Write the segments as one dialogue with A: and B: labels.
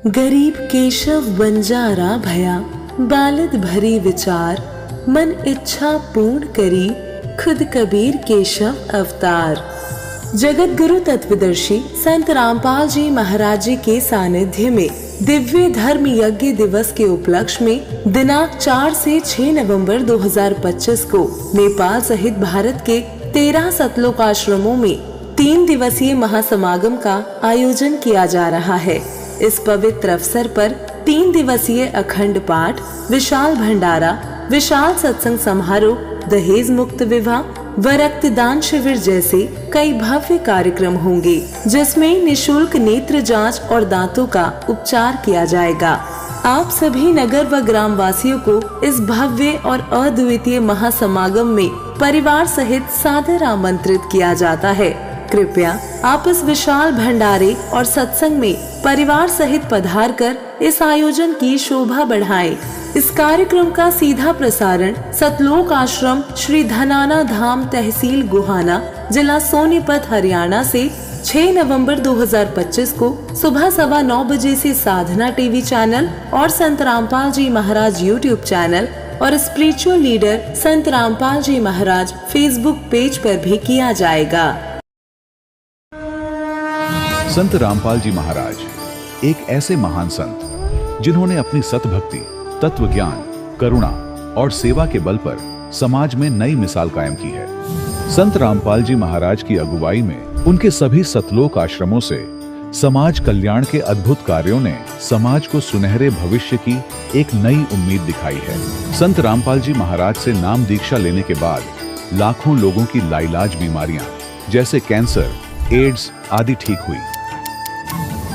A: गरीब केशव बंजारा भया, बालद भरी विचार, मन इच्छा पूर्ण करी, खुद कबीर केशव अवतार। जगत गुरु तत्वदर्शी संत रामपाल जी महाराज जी के सानिध्य में दिव्य धर्म यज्ञ दिवस के उपलक्ष्य में दिनांक 4 से 6 नवंबर 2025 को नेपाल सहित भारत के 13 सतलोक आश्रमों में 3 दिवसीय महासमागम का आयोजन किया जा रहा है। इस पवित्र अवसर पर 3 दिवसीय अखंड पाठ, विशाल भंडारा, विशाल सत्संग समारोह, दहेज मुक्त विवाह व रक्तदान शिविर जैसे कई भव्य कार्यक्रम होंगे, जिसमें निशुल्क नेत्र जांच और दांतों का उपचार किया जाएगा। आप सभी नगर व ग्राम वासियों को इस भव्य और अद्वितीय महासमागम में परिवार सहित सादर आमंत्रित किया जाता है। कृपया आप इस विशाल भंडारे और सत्संग में परिवार सहित पधार कर इस आयोजन की शोभा बढ़ाएं। इस कार्यक्रम का सीधा प्रसारण सतलोक आश्रम श्री धनाना धाम तहसील गुहाना जिला सोनीपत हरियाणा से 6 नवंबर 2025 को सुबह 9:15 बजे से साधना टीवी चैनल और संत रामपाल जी महाराज यूट्यूब चैनल और स्पिरिचुअल लीडर संत रामपाल जी महाराज फेसबुक पेज पर भी किया जाएगा।
B: संत रामपाल जी महाराज एक ऐसे महान संत जिन्होंने अपनी सतभक्ति, तत्व ज्ञान, करुणा और सेवा के बल पर समाज में नई मिसाल कायम की है। संत रामपाल जी महाराज की अगुवाई में उनके सभी सतलोक आश्रमों से समाज कल्याण के अद्भुत कार्यों ने समाज को सुनहरे भविष्य की एक नई उम्मीद दिखाई है। संत रामपाल जी महाराज से नाम दीक्षा लेने के बाद लाखों लोगों की लाइलाज बीमारियां जैसे कैंसर, एड्स आदि ठीक हुई।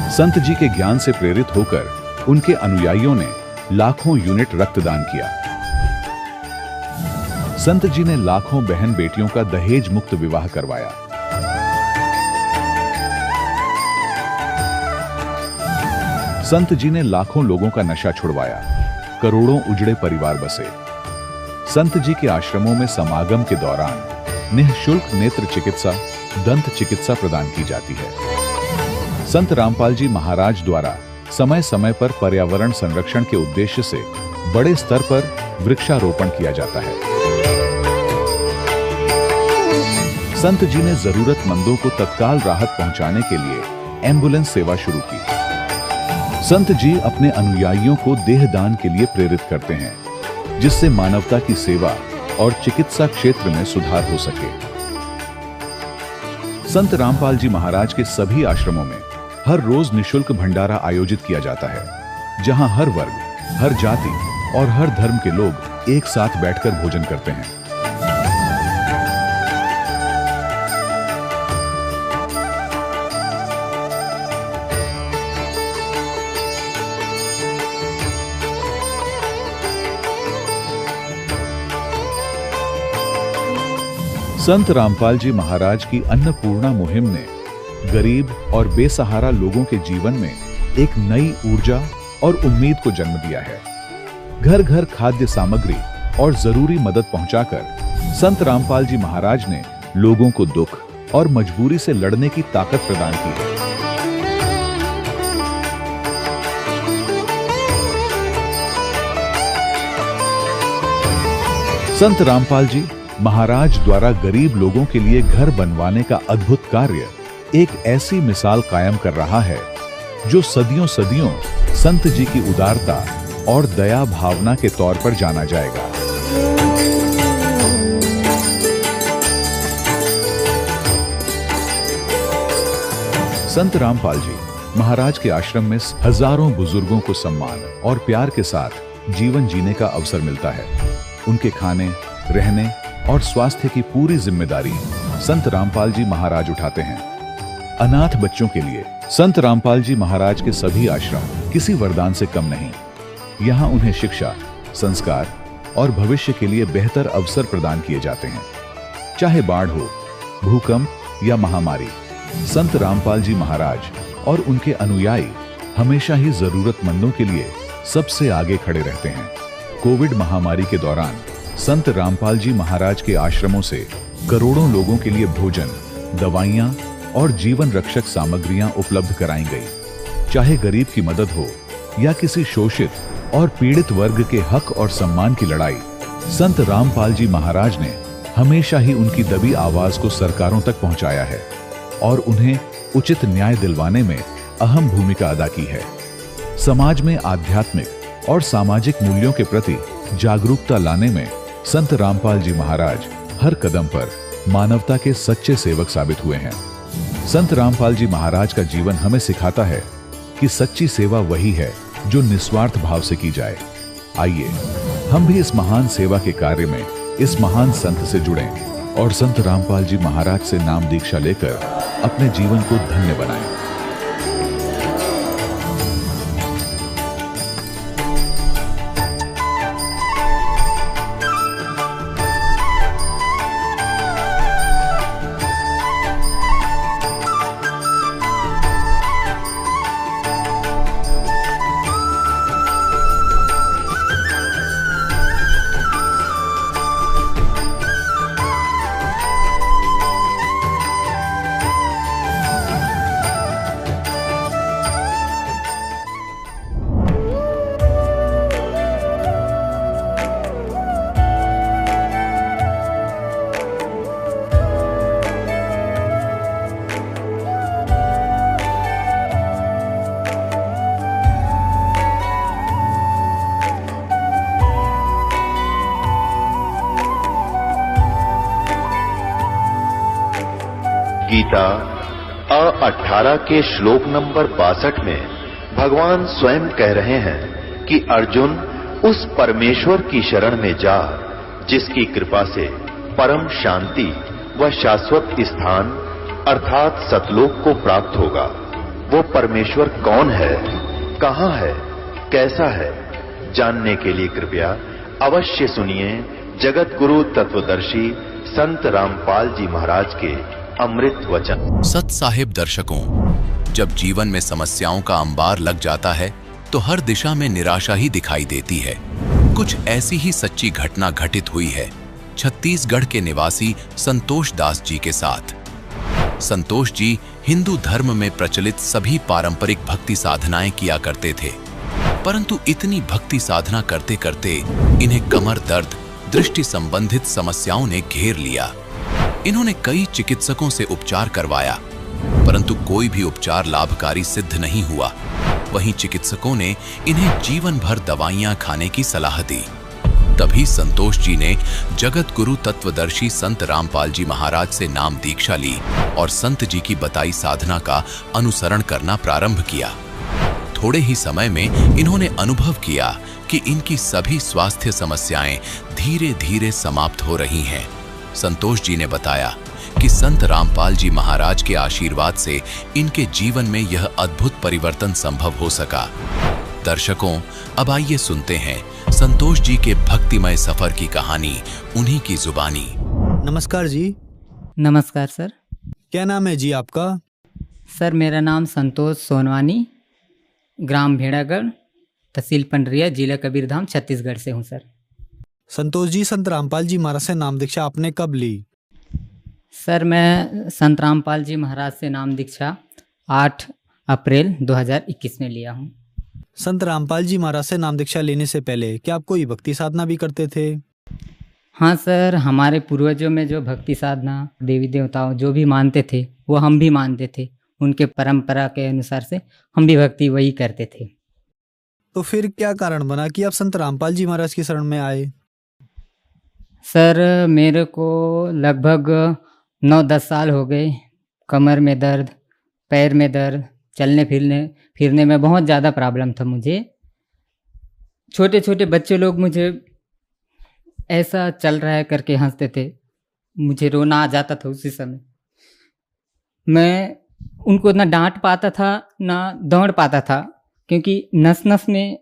B: संत जी के ज्ञान से प्रेरित होकर उनके अनुयायियों ने लाखों यूनिट रक्तदान किया। संत जी ने लाखों बहन बेटियों का दहेज मुक्त विवाह करवाया। संत जी ने लाखों लोगों का नशा छुड़वाया, करोड़ों उजड़े परिवार बसे। संत जी के आश्रमों में समागम के दौरान निःशुल्क नेत्र चिकित्सा, दंत चिकित्सा प्रदान की जाती है। संत रामपाल जी महाराज द्वारा समय समय पर पर्यावरण संरक्षण के उद्देश्य से बड़े स्तर पर वृक्षारोपण किया जाता है। संत जी ने जरूरतमंदों को तत्काल राहत पहुंचाने के लिए एम्बुलेंस सेवा शुरू की। संत जी अपने अनुयायियों को देहदान के लिए प्रेरित करते हैं, जिससे मानवता की सेवा और चिकित्सा क्षेत्र में सुधार हो सके। संत रामपाल जी महाराज के सभी आश्रमों में हर रोज निशुल्क भंडारा आयोजित किया जाता है, जहां हर वर्ग, हर जाति और हर धर्म के लोग एक साथ बैठकर भोजन करते हैं। संत रामपाल जी महाराज की अन्नपूर्णा मुहिम ने गरीब और बेसहारा लोगों के जीवन में एक नई ऊर्जा और उम्मीद को जन्म दिया है। घर घर खाद्य सामग्री और जरूरी मदद पहुंचाकर संत रामपाल जी महाराज ने लोगों को दुख और मजबूरी से लड़ने की ताकत प्रदान की है। संत रामपाल जी महाराज द्वारा गरीब लोगों के लिए घर बनवाने का अद्भुत कार्य एक ऐसी मिसाल कायम कर रहा है जो सदियों सदियों संत जी की उदारता और दया भावना के तौर पर जाना जाएगा। संत रामपाल जी महाराज के आश्रम में हजारों बुजुर्गों को सम्मान और प्यार के साथ जीवन जीने का अवसर मिलता है। उनके खाने, रहने और स्वास्थ्य की पूरी जिम्मेदारी संत रामपाल जी महाराज उठाते हैं। अनाथ बच्चों के लिए संत रामपाल जी महाराज के सभी आश्रम किसी वरदान से कम नहीं। यहाँ उन्हें शिक्षा, संस्कार और भविष्य के लिए बेहतर अवसर प्रदान किए जाते हैं। चाहे बाढ़ हो, भूकंप या महामारी, संत रामपाल जी महाराज और उनके अनुयायी हमेशा ही जरूरतमंदों के लिए सबसे आगे खड़े रहते हैं। कोविड महामारी के दौरान संत रामपाल जी महाराज के आश्रमों से करोड़ों लोगों के लिए भोजन, दवाइयां और जीवन रक्षक सामग्रियां उपलब्ध कराई गई। चाहे गरीब की मदद हो या किसी शोषित और पीड़ित वर्ग के हक और सम्मान की लड़ाई, संत रामपाल जी महाराज ने हमेशा ही उनकी दबी आवाज को सरकारों तक पहुंचाया है और उन्हें उचित न्याय दिलवाने में अहम भूमिका अदा की है। समाज में आध्यात्मिक और सामाजिक मूल्यों के प्रति जागरूकता लाने में संत रामपाल जी महाराज हर कदम पर मानवता के सच्चे सेवक साबित हुए हैं। संत रामपाल जी महाराज का जीवन हमें सिखाता है कि सच्ची सेवा वही है जो निस्वार्थ भाव से की जाए। आइए हम भी इस महान सेवा के कार्य में इस महान संत से जुड़ें और संत रामपाल जी महाराज से नाम दीक्षा लेकर अपने जीवन को धन्य बनाएं।
C: गीता 18 के श्लोक नंबर 62 में भगवान स्वयं कह रहे हैं कि अर्जुन उस परमेश्वर की शरण में जा जिसकी कृपा से परम शांति व शाश्वत स्थान अर्थात सतलोक को प्राप्त होगा। वो परमेश्वर कौन है, कहां है, कैसा है, जानने के लिए कृपया अवश्य सुनिए जगत गुरु तत्वदर्शी संत रामपाल जी महाराज के अमृत वचन।
D: सत साहिब दर्शकों, जब जीवन में समस्याओं का अंबार लग जाता है तो हर दिशा में निराशा ही दिखाई देती है। कुछ ऐसी ही सच्ची घटना घटित हुई है छत्तीसगढ़ के निवासी संतोष दास जी के साथ। संतोष जी हिंदू धर्म में प्रचलित सभी पारंपरिक भक्ति साधनाएं किया करते थे, परंतु इतनी भक्ति साधना करते करते इन्हें कमर दर्द, दृष्टि संबंधित समस्याओं ने घेर लिया। इन्होंने कई चिकित्सकों से उपचार करवाया, परंतु कोई भी उपचार लाभकारी सिद्ध नहीं हुआ। वहीं चिकित्सकों ने इन्हें जीवन भर दवाइयां खाने की सलाह दी। तभी संतोष जी ने जगत गुरु तत्वदर्शी संत रामपाल जी महाराज से नाम दीक्षा ली और संत जी की बताई साधना का अनुसरण करना प्रारंभ किया। थोड़े ही समय में इन्होंने अनुभव किया कि इनकी सभी स्वास्थ्य समस्याएं धीरे धीरे समाप्त हो रही हैं। संतोष जी ने बताया कि संत रामपाल जी महाराज के आशीर्वाद से इनके जीवन में यह अद्भुत परिवर्तन संभव हो सका। दर्शकों, अब आइए सुनते हैं संतोष जी के भक्तिमय सफर की कहानी उन्हीं की जुबानी।
E: नमस्कार जी।
F: नमस्कार सर।
E: क्या नाम है जी आपका?
F: सर मेरा नाम संतोष सोनवानी, ग्राम भेड़ागढ़, तहसील पंडरिया, जिला कबीरधाम, छत्तीसगढ़ से हूँ सर।
E: संतोष जी, संत रामपाल जी महाराज से नाम दीक्षा आपने कब ली?
F: सर मैं संत रामपाल जी महाराज से नाम दीक्षा 8 अप्रैल 2021 में लिया हूँ।
E: संत रामपाल जी महाराज से नाम दीक्षा लेने से पहले क्या आप कोई भक्ति साधना भी करते थे?
F: हाँ सर, हमारे पूर्वजों में जो भक्ति साधना, देवी देवताओं जो भी मानते थे वो हम भी मानते थे। उनके परंपरा के अनुसार से हम भी भक्ति वही करते थे।
E: तो फिर क्या कारण बना कि आप संत रामपाल जी महाराज की शरण में आए?
F: सर मेरे को लगभग 9-10 साल हो गए। कमर में दर्द, पैर में दर्द, चलने फिरने में बहुत ज़्यादा प्रॉब्लम था मुझे। छोटे छोटे बच्चे लोग मुझे ऐसा चल रहा है करके हंसते थे, मुझे रोना आ जाता था उसी समय। मैं उनको ना डांट पाता था ना दौड़ पाता था, क्योंकि नस नस में,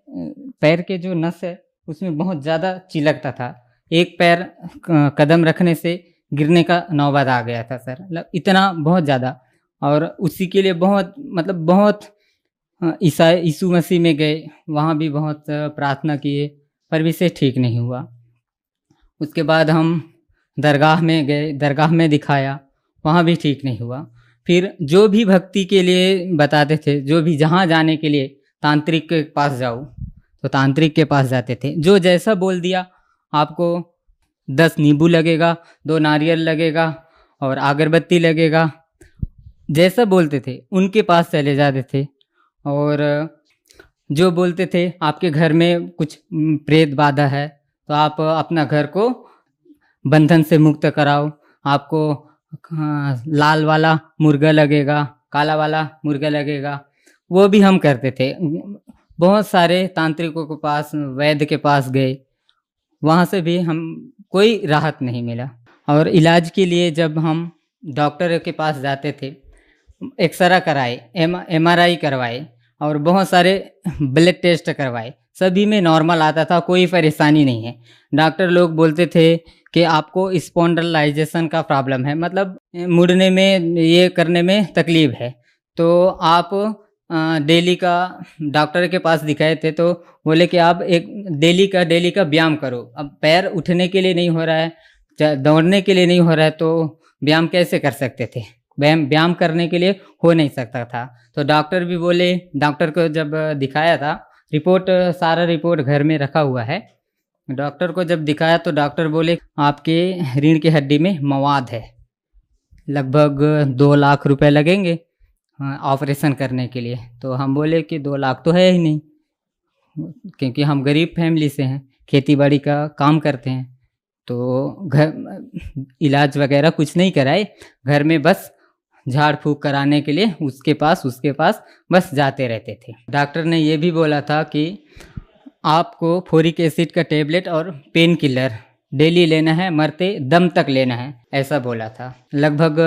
F: पैर के जो नस है उसमें बहुत ज़्यादा चिलकता था। एक पैर कदम रखने से गिरने का नौबत आ गया था सर, मतलब इतना बहुत ज़्यादा। और उसी के लिए बहुत यीशु मसीह में गए, वहाँ भी बहुत प्रार्थना किए, पर भी से ठीक नहीं हुआ। उसके बाद हम दरगाह में गए, दरगाह में दिखाया, वहाँ भी ठीक नहीं हुआ। फिर जो भी भक्ति के लिए बताते थे, जो भी जहाँ जाने के लिए तांत्रिक के पास जाओ तो तांत्रिक के पास जाते थे। जो जैसा बोल दिया, आपको 10 नींबू लगेगा, 2 नारियल लगेगा और अगरबत्ती लगेगा, जैसा बोलते थे उनके पास चले जाते थे। और जो बोलते थे आपके घर में कुछ प्रेत बाधा है तो आप अपना घर को बंधन से मुक्त कराओ, आपको लाल वाला मुर्गा लगेगा, काला वाला मुर्गा लगेगा, वो भी हम करते थे। बहुत सारे तांत्रिकों के पास, वैद्य के पास गए, वहाँ से भी हम कोई राहत नहीं मिला। और इलाज के लिए जब हम डॉक्टर के पास जाते थे, एक्सरा कराए, MRI करवाए और बहुत सारे ब्लड टेस्ट करवाए, सभी में नॉर्मल आता था, कोई परेशानी नहीं है। डॉक्टर लोग बोलते थे कि आपको स्पॉन्डलाइजेशन का प्रॉब्लम है, मतलब मुड़ने में, ये करने में तकलीफ है। तो आप डेली का डॉक्टर के पास दिखाए थे तो बोले कि आप एक डेली का व्यायाम करो। अब पैर उठने के लिए नहीं हो रहा है, दौड़ने के लिए नहीं हो रहा है, तो व्यायाम कैसे कर सकते थे? व्यायाम करने के लिए हो नहीं सकता था। तो डॉक्टर भी बोले, डॉक्टर को जब दिखाया था, सारा रिपोर्ट घर में रखा हुआ है, डॉक्टर को जब दिखाया तो डॉक्टर बोले आपके रीढ़ की हड्डी में मवाद है, लगभग 2 लाख रुपए लगेंगे ऑपरेशन करने के लिए। तो हम बोले कि 2 लाख तो है ही नहीं, क्योंकि हम गरीब फैमिली से हैं, खेती बाड़ी का काम करते हैं, तो घर इलाज वगैरह कुछ नहीं कराए, घर में बस झाड़ फूक कराने के लिए उसके पास बस जाते रहते थे। डॉक्टर ने ये भी बोला था कि आपको फोरिक एसिड का टेबलेट और पेन किलर डेली लेना है, मरते दम तक लेना है, ऐसा बोला था। लगभग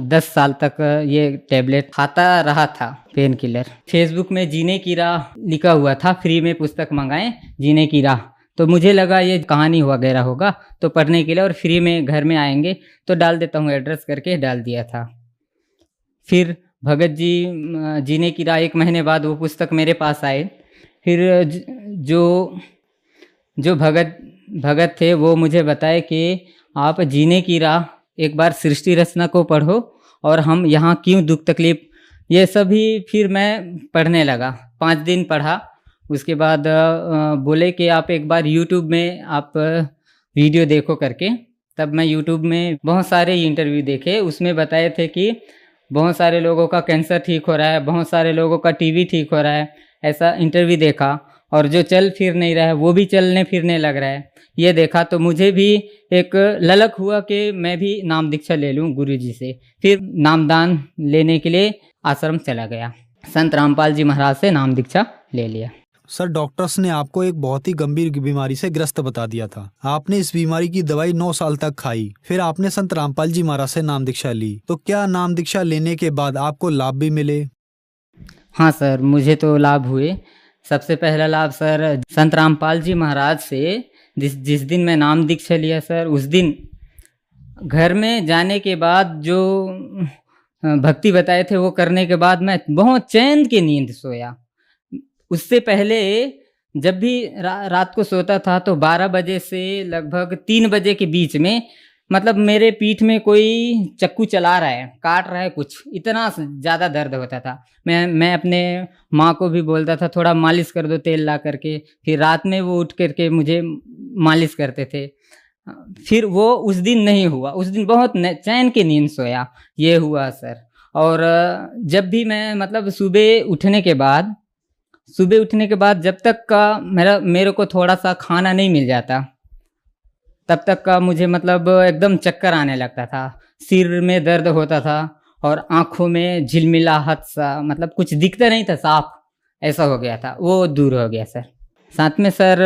F: 10 साल तक ये टेबलेट खाता रहा था, पेन किलर। फेसबुक में जीने की राह लिखा हुआ था, फ्री में पुस्तक मंगाएं जीने की राह, तो मुझे लगा ये कहानी वगैरह होगा तो पढ़ने के लिए, और फ्री में घर में आएंगे तो डाल देता हूँ, एड्रेस करके डाल दिया था। फिर भगत जी जीने की राह 1 महीने बाद वो पुस्तक मेरे पास आए। फिर जो भगत थे वो मुझे बताए कि आप जीने की राह एक बार सृष्टि रचना को पढ़ो, और हम यहाँ क्यों दुख तकलीफ, ये सभी फिर मैं पढ़ने लगा। 5 दिन पढ़ा, उसके बाद बोले कि आप एक बार यूट्यूब में आप वीडियो देखो करके। तब मैं यूट्यूब में बहुत सारे इंटरव्यू देखे, उसमें बताए थे कि बहुत सारे लोगों का कैंसर ठीक हो रहा है, बहुत सारे लोगों का टीबी ठीक हो रहा है, ऐसा इंटरव्यू देखा। और जो चल फिर नहीं रहा है वो भी चलने फिरने लग रहा है, ये देखा तो मुझे भी एक ललक हुआ कि मैं भी नाम दीक्षा ले लूँ गुरुजी से। फिर नामदान लेने के लिए आश्रम चला गया, संत रामपाल जी महाराज से नाम दीक्षा ले लिया।
E: सर, डॉक्टर्स ने आपको एक बहुत ही गंभीर बीमारी से ग्रस्त बता दिया था। आपने इस बीमारी की दवाई 9 साल तक खाई, फिर आपने संत रामपाल जी महाराज से नाम दीक्षा ली। तो क्या नाम दीक्षा लेने के बाद आपको लाभ भी मिले?
F: हाँ सर, मुझे तो लाभ हुए। सबसे पहला लाभ सर, संत रामपाल जी महाराज से जिस दिन मैं नाम दीक्षा लिया सर, उस दिन घर में जाने के बाद जो भक्ति बताए थे वो करने के बाद मैं बहुत चैन की नींद सोया। उससे पहले जब भी रात को सोता था तो 12 बजे से लगभग 3 बजे के बीच में, मतलब मेरे पीठ में कोई चक्कू चला रहा है, काट रहा है कुछ, इतना ज़्यादा दर्द होता था। मैं अपने माँ को भी बोलता था थोड़ा मालिश कर दो तेल ला करके, फिर रात में वो उठ करके मुझे मालिश करते थे। फिर वो उस दिन नहीं हुआ, उस दिन बहुत चैन की नींद सोया, ये हुआ सर। और जब भी मैं मतलब सुबह उठने के बाद जब तक का मेरे को थोड़ा सा खाना नहीं मिल जाता, तब तक का मुझे मतलब एकदम चक्कर आने लगता था, सिर में दर्द होता था और आँखों में झिलमिलाहट सा, मतलब कुछ दिखता नहीं था साफ, ऐसा हो गया था। वो दूर हो गया सर। साथ में सर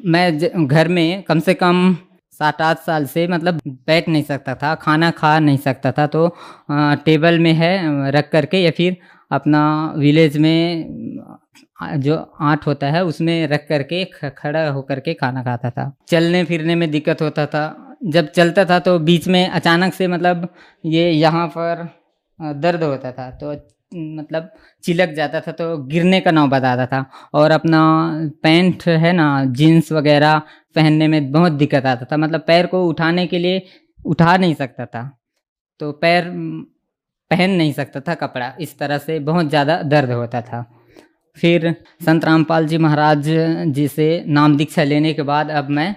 F: मैं घर में कम से कम 7-8 साल से मतलब बैठ नहीं सकता था, खाना खा नहीं सकता था, तो टेबल में है रख करके या फिर अपना विलेज में जो आट होता है उसमें रख करके खड़ा होकर के खाना खाता था। चलने फिरने में दिक्कत होता था, जब चलता था तो बीच में अचानक से मतलब ये यहाँ पर दर्द होता था तो मतलब चिलक जाता था तो गिरने का नौबत आता था। और अपना पैंट है ना, जीन्स वगैरह पहनने में बहुत दिक्कत आता था, मतलब पैर को उठाने के लिए उठा नहीं सकता था, तो पैर पहन नहीं सकता था कपड़ा, इस तरह से बहुत ज़्यादा दर्द होता था। फिर संत रामपाल जी महाराज जी से नाम दीक्षा लेने के बाद अब मैं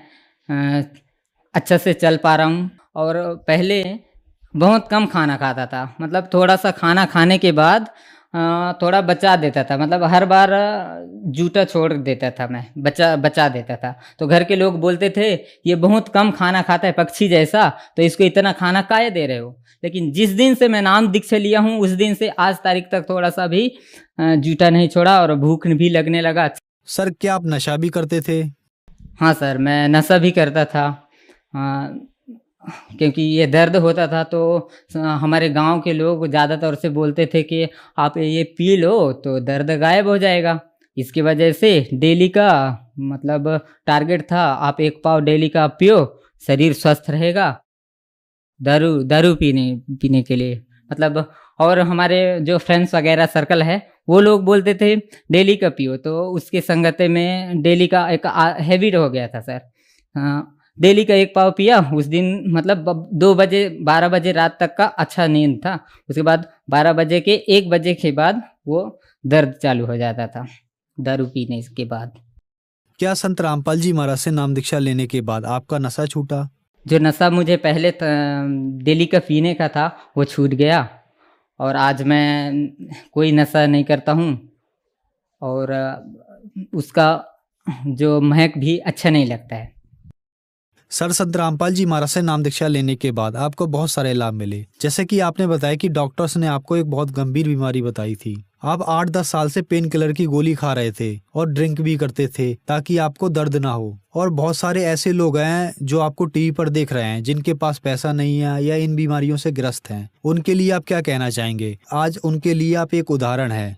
F: अच्छा से चल पा रहा हूँ। और पहले बहुत कम खाना खाता था, मतलब थोड़ा सा खाना खाने के बाद थोड़ा बचा देता था, मतलब हर बार जूठा छोड़ देता था, मैं बचा देता था। तो घर के लोग बोलते थे ये बहुत कम खाना खाता है पक्षी जैसा, तो इसको इतना खाना काहे दे रहे हो। लेकिन जिस दिन से मैं नाम दीक्षा लिया हूँ उस दिन से आज तारीख तक थोड़ा सा भी जूठा नहीं छोड़ा और भूख भी लगने लगा।
E: सर क्या आप नशा भी करते थे?
F: हाँ सर, मैं नशा भी करता था, क्योंकि ये दर्द होता था तो हमारे गांव के लोग ज़्यादातर से बोलते थे कि आप ये पी लो तो दर्द गायब हो जाएगा। इसकी वजह से डेली का मतलब टारगेट था, आप 1 पाव डेली का पियो, शरीर स्वस्थ रहेगा। दारू पीने के लिए मतलब, और हमारे जो फ्रेंड्स वगैरह सर्कल है वो लोग बोलते थे डेली का पियो, तो उसके संगते में डेली का एक हैबिट हो गया था सर। डेली का 1 पाव पिया, उस दिन मतलब 2 बजे 12 बजे रात तक का अच्छा नींद था। उसके बाद 12 बजे के 1 बजे के बाद वो दर्द चालू हो जाता था दारू पीने के बाद।
E: क्या संत रामपाल जी महाराज से नाम दीक्षा लेने के बाद आपका नशा छूटा?
F: जो नशा मुझे पहले डेली का पीने का था वो छूट गया, और आज मैं कोई नशा नहीं करता हूँ, और उसका जो महक भी अच्छा नहीं लगता है।
E: सर संत रामपाल जी महाराज से नाम दीक्षा लेने के बाद आपको बहुत सारे लाभ मिले, जैसे कि आपने बताया कि डॉक्टर्स ने आपको एक बहुत गंभीर बीमारी बताई थी। आप 8-10 साल से पेन किलर की गोली खा रहे थे और ड्रिंक भी करते थे ताकि आपको दर्द ना हो। और बहुत सारे ऐसे लोग हैं जो आपको टीवी पर देख रहे हैं जिनके पास पैसा नहीं है या इन बीमारियों से ग्रस्त हैं, उनके लिए आप क्या कहना चाहेंगे? आज उनके लिए आप एक उदाहरण है।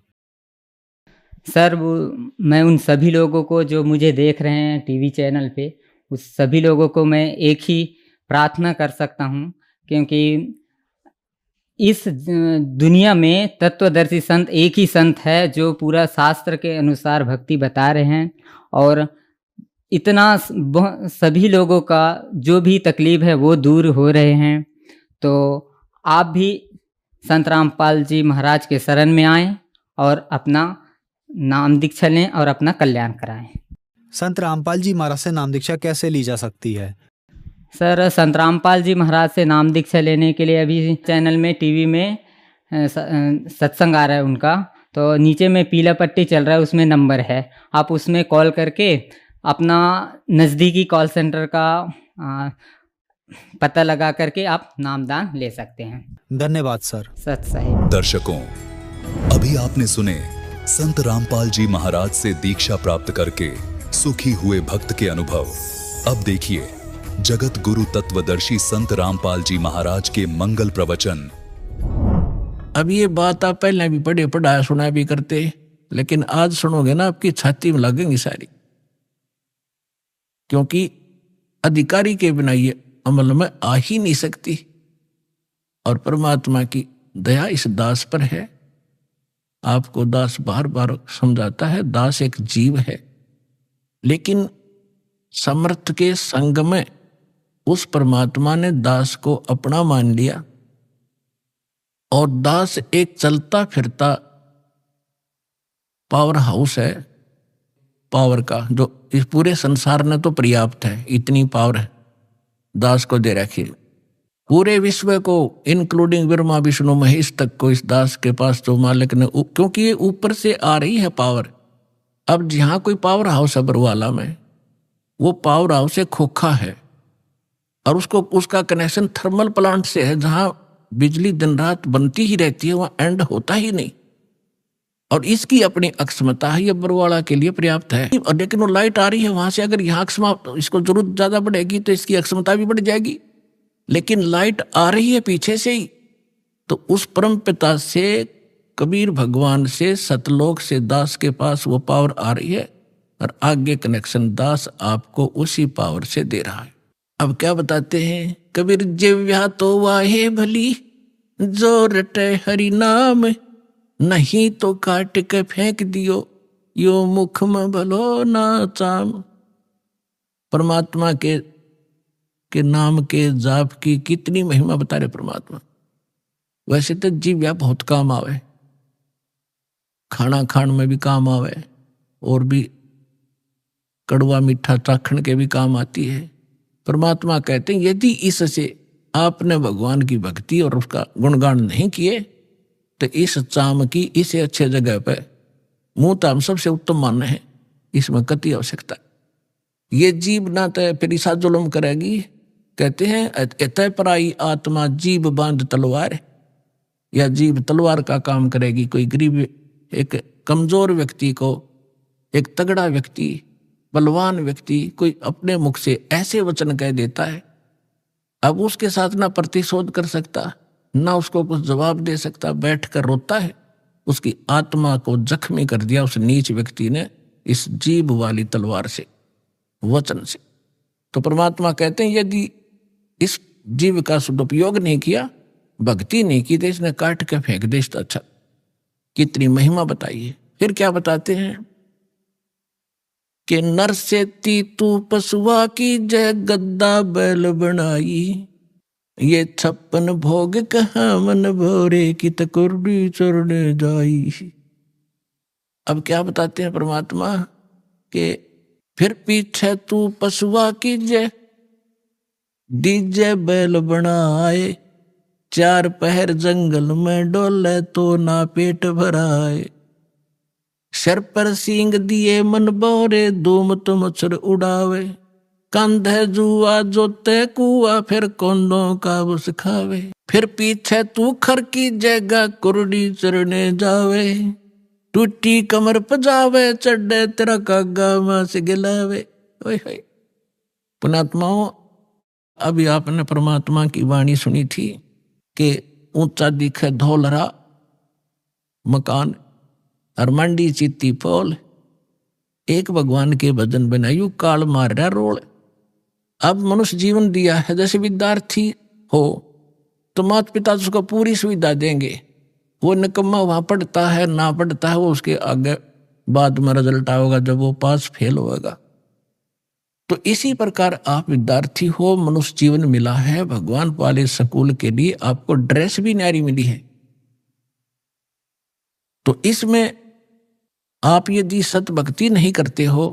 F: सर मैं उन सभी लोगों को जो मुझे देख रहे हैं टीवी चैनल पे, उस सभी लोगों को मैं एक ही प्रार्थना कर सकता हूँ, क्योंकि इस दुनिया में तत्वदर्शी संत एक ही संत है जो पूरा शास्त्र के अनुसार भक्ति बता रहे हैं, और इतना सभी लोगों का जो भी तकलीफ है वो दूर हो रहे हैं। तो आप भी संत रामपाल जी महाराज के शरण में आएं और अपना नाम दीक्षा लें और अपना कल्याण कराएं।
E: संत रामपाल जी महाराज से नाम दीक्षा कैसे ली जा सकती है?
F: सर संत रामपाल जी महाराज से नाम दीक्षा लेने के लिए अभी चैनल में टीवी में सत्संग आ रहा है उनका, तो नीचे में पीला पट्टी चल रहा है, उसमें नंबर है, आप उसमें कॉल करके अपना नज़दीकी कॉल सेंटर का पता लगा करके आप नामदान ले सकते हैं।
E: धन्यवाद सर।
F: सत साहिब।
G: दर्शकों, अभी आपने सुने संत रामपाल जी महाराज से दीक्षा प्राप्त करके सुखी हुए भक्त के अनुभव। अब देखिए जगत गुरु तत्वदर्शी संत रामपाल जी महाराज के मंगल प्रवचन।
H: अब ये बात आप पहले भी पढ़ाया सुना भी करते, लेकिन आज सुनोगे ना आपकी छाती में लगेंगी सारी, क्योंकि अधिकारी के बिना ये अमल में आ ही नहीं सकती। और परमात्मा की दया इस दास पर है। आपको दास बार बार समझाता है, दास एक जीव है, लेकिन समर्थ के संग में उस परमात्मा ने दास को अपना मान लिया, और दास एक चलता फिरता पावर हाउस है, पावर का, जो इस पूरे संसार में तो पर्याप्त है, इतनी पावर है दास को दे रखी। पूरे विश्व को इंक्लूडिंग ब्रह्मा विष्णु महेश तक को इस दास के पास तो मालिक ने, क्योंकि ये ऊपर से आ रही है पावर। अब जहाँ कोई पावर हाउस है बरवाला में, वो पावर हाउस एक खोखा है, और उसका कनेक्शन थर्मल प्लांट से है, जहाँ बिजली दिन रात बनती ही रहती है, वहाँ एंड होता ही नहीं। और इसकी अपनी अक्षमता है, ये बरवाला के लिए पर्याप्त है। और लेकिन वो लाइट आ रही है वहां से, अगर यहाँ इसको जरूरत ज्यादा बढ़ेगी तो इसकी अक्षमता भी बढ़ जाएगी, लेकिन लाइट आ रही है पीछे से ही। तो उस परम पिता से, कबीर भगवान से, सतलोक से दास के पास वो पावर आ रही है, और आगे कनेक्शन दास आपको उसी पावर से दे रहा है। अब क्या बताते हैं कबीर, जिव्या तो वाहे भली जो रटे हरि नाम, नहीं तो काट के फेंक दियो यो मुख में भलो ना चाम। परमात्मा के नाम के जाप की कितनी महिमा बता रहे परमात्मा। वैसे तो जीव्या बहुत काम आवे, खाना खान में भी काम आवे, और भी कड़वा मीठा चाखण के भी काम आती है। परमात्मा कहते हैं यदि इससे आपने भगवान की भक्ति और उसका गुणगान नहीं किए तो इस चाम की इसे अच्छे जगह पे मुंह तो हम सबसे उत्तम मानने हैं, इसमें कति आवश्यकता। ये जीव ना तय फिर ईसा जुल्म करेगी। कहते हैं अतः पराई आत्मा जीव बांध तलवार, या जीव तलवार का काम करेगी। कोई गरीब एक कमजोर व्यक्ति को एक तगड़ा व्यक्ति बलवान व्यक्ति कोई अपने मुख से ऐसे वचन कह देता है, अब उसके साथ ना प्रतिशोध कर सकता ना उसको कुछ जवाब दे सकता, बैठकर रोता है। उसकी आत्मा को जख्मी कर दिया उस नीच व्यक्ति ने इस जीभ वाली तलवार से, वचन से। तो परमात्मा कहते हैं यदि इस जीव का सदुपयोग नहीं किया, भक्ति नहीं की, तो इसने काट के फेंक दे। अच्छा कितनी महिमा बताइए। फिर क्या बताते हैं कि नर से तू पशुआ की जय गद्दा बैल बनाई, ये 56 भोग कहाँ मन भोरे की तकुर्बी चढ़ने जाई। अब क्या बताते हैं परमात्मा के फिर पीछे तू पशुआ की जय डीजे बैल बनाए, 4 पहर जंगल में डोले तो ना पेट भराए, सर पर सींग दिए मन बोरे धूम तो मच्छर उड़ावे, कंधे जुआ जोते कुआ फिर कोंदों का बुस खावे, फिर पीछे तू खर की जगह कुरडी चरने जावे, टूटी कमर पजावे चढ़े तेरा कागा मां से गिलावे। पुणात्माओं, अभी आपने परमात्मा की वाणी सुनी थी कि ऊंचा दिखे धौलरा मकान और मंडी चित्ती पोल, एक भगवान के भजन बनायु काल मार रहा रोल। अब मनुष्य जीवन दिया है, जैसे विद्यार्थी हो तो माता पिता उसको पूरी सुविधा देंगे, वो निकम्मा वहां पढ़ता है ना पढ़ता है वो उसके आगे बाद में रिजल्ट आएगा जब वो पास फेल होगा। तो इसी प्रकार आप विद्यार्थी हो, मनुष्य जीवन मिला है, भगवान वाले स्कूल के लिए आपको ड्रेस भी न्यारी मिली है। तो इसमें आप यदि सत भक्ति नहीं करते हो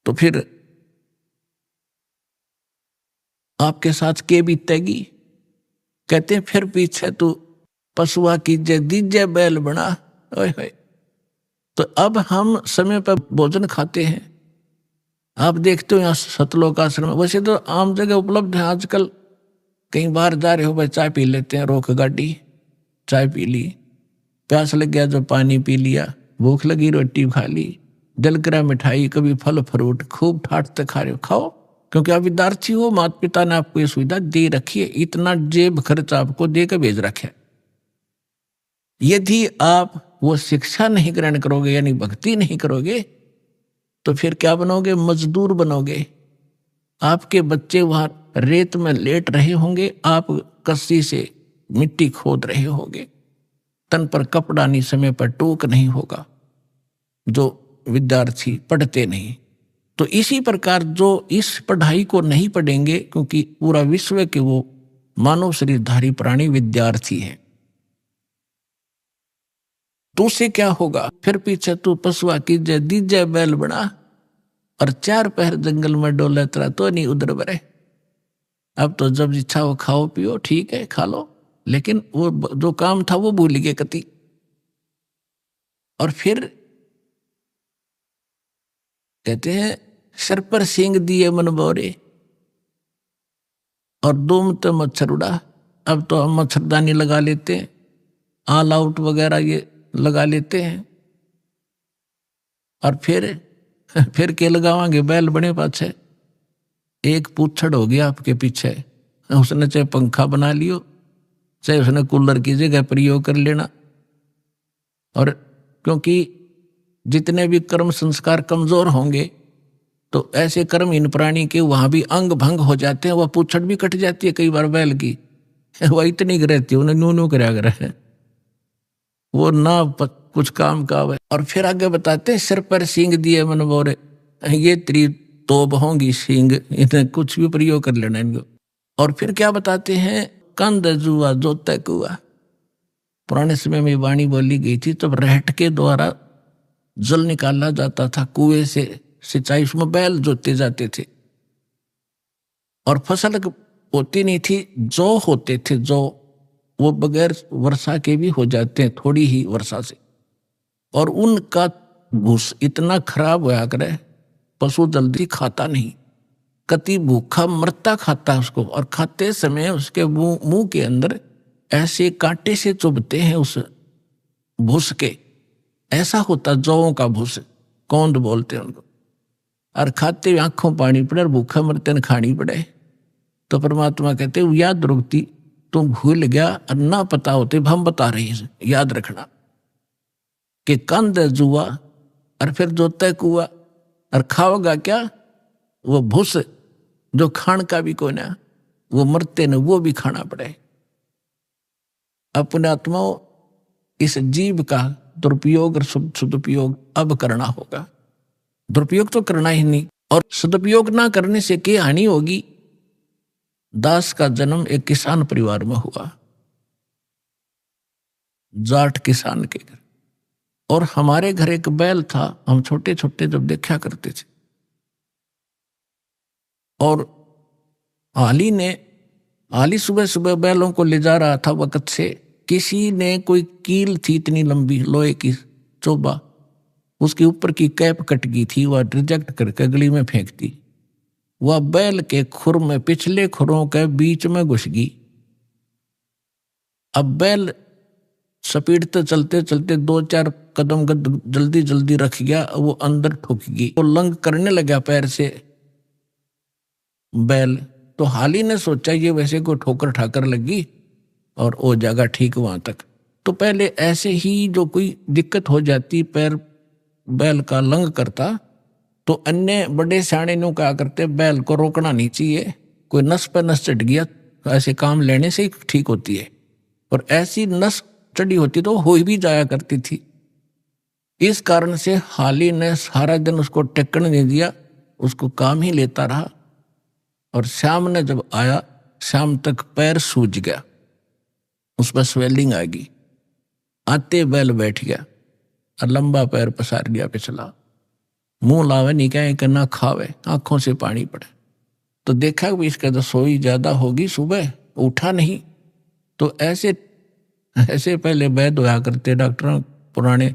H: तो फिर आपके साथ के बीतेगी। कहते हैं फिर पीछे तू पशुआ की जय दीजे बैल बना। ओए होए। तो अब हम समय पर भोजन खाते हैं, आप देखते हो यहाँ सतलोक आश्रम, वैसे तो आम जगह उपलब्ध है आजकल, कहीं बाहर जा रहे हो भाई चाय पी लेते हैं, रोक गाड़ी चाय पी ली, प्यास लग गया जो पानी पी लिया, भूख लगी रोटी खा ली, दिल करा मिठाई, कभी फल फ्रूट खूब ठाटते खा रहे हो, खाओ, क्योंकि आप विद्यार्थी हो, माता पिता ने आपको ये सुविधा दे रखी है, इतना जेब खर्च आपको दे के भेज रखे। यदि आप वो शिक्षा नहीं ग्रहण करोगे यानी भक्ति नहीं करोगे तो फिर क्या बनोगे? मजदूर बनोगे। आपके बच्चे वहां रेत में लेट रहे होंगे, आप कस्सी से मिट्टी खोद रहे होंगे, तन पर कपड़ा नहीं, समय पर टोक नहीं होगा, जो विद्यार्थी पढ़ते नहीं। तो इसी प्रकार जो इस पढ़ाई को नहीं पढ़ेंगे, क्योंकि पूरा विश्व के वो मानव शरीरधारी प्राणी विद्यार्थी है, तो उससे क्या होगा? फिर पीछे तू पशुआ की जय दीजे बैल बना और 4 पहर जंगल में डोले तेरा तो नहीं उधर बरे। अब तो जब इच्छा हो खाओ पियो, ठीक है खा लो, लेकिन वो जो काम था वो भूल गए कति। और फिर कहते हैं सर पर सींग दिए मन बोरे और दुम तो मच्छर उड़ा। अब तो हम मच्छरदानी लगा लेते हैं, ऑल आउट वगैरह ये लगा लेते हैं, और फिर के लगावांगे बैल बने पाछे। एक पूछड़ हो गया आपके पीछे, उसने चाहे पंखा बना लियो, चाहे उसने कूलर की जगह प्रयोग कर लेना। और क्योंकि जितने भी कर्म संस्कार कमजोर होंगे तो ऐसे कर्महीन प्राणी के वहां भी अंग भंग हो जाते हैं, वह पूछड़ भी कट जाती है कई बार बैल की, वह इतनी रहती है, उन्हें नू करा कर वो ना कुछ काम का है। और फिर आगे बताते हैं सिर पर सींग दिए मन बोरे, ये तेरी तोब होंगी सींग, इन्हें कुछ भी प्रयोग कर लेना इनको। और फिर क्या बताते हैं कंध जुआ जोते कुआ, पुराने समय में वाणी बोली गई थी, तब रहट के द्वारा जल निकाला जाता था कुएं से, सिंचाई उसमें बैल जोते जाते थे, और फसल होती नहीं थी। जौ होते थे, जौ वो बगैर वर्षा के भी हो जाते हैं, थोड़ी ही वर्षा से, और उनका भूस इतना खराब होया करे, पशु जल्दी खाता नहीं, कति भूखा मरता खाता उसको, और खाते समय उसके मुंह के अंदर ऐसे कांटे से चुभते हैं उस भूस के, ऐसा होता जौओं का भूस, कौंद बोलते हैं उनको, और खाते हुए आंखों पानी पड़े और भूखा मरते न खानी पड़े। तो परमात्मा कहते याद रुकती, तुम भूल गया और ना पता होते, हम बता रहे हैं, याद रखना कि कंद जुआ और फिर जोता है कुआ, और खाओगा क्या, वो भूस जो खान का भी कोई ना, वो मरते न वो भी खाना पड़े। अपने आत्माओं इस जीव का दुरुपयोग और सदुपयोग अब करना होगा। दुरुपयोग तो करना ही नहीं, और सदुपयोग ना करने से क्या हानि होगी। दास का जन्म एक किसान परिवार में हुआ, जाट किसान के घर, और हमारे घर एक बैल था, हम छोटे छोटे जब देखा करते थे। और हाली सुबह सुबह बैलों को ले जा रहा था, वक्त से किसी ने कोई कील थी इतनी लंबी लोहे की चोबा, उसके ऊपर की कैप कट गई थी, वह रिजेक्ट करके गली में फेंक दी। वह बैल के खुर में पिछले खुरों के बीच में घुस गई। अब बैल स्पीड चलते चलते 2-4 कदम जल्दी जल्दी रख गया, वो अंदर ठुक गई, वो लंग करने लगा पैर से बैल। तो हाली ने सोचा ये वैसे कोई ठोकर ठाकर लगी और वो जगह ठीक वहां तक। तो पहले ऐसे ही जो कोई दिक्कत हो जाती, पैर बैल का लंग करता, तो अन्य बड़े सियाणे नो क्या करते, बैल को रोकना नहीं चाहिए, कोई नस पर नस चढ़ गया तो ऐसे काम लेने से ही ठीक होती है, और ऐसी नस चढ़ी होती तो हो भी जाया करती थी। इस कारण से हाली ने सारा दिन उसको टेकन नहीं दिया, उसको काम ही लेता रहा, और शाम ने जब आया, शाम तक पैर सूज गया, उस पर स्वेलिंग आ गई। आते बैल बैठ गया और लंबा पैर पसार गया पिछला, मुंह लावे नहीं कहे कि ना खावे, आंखों से पानी पड़े। तो देखा कि इसका तो सोई ज्यादा होगी, सुबह उठा नहीं। तो ऐसे ऐसे पहले वैद्य होया करते डॉक्टर पुराने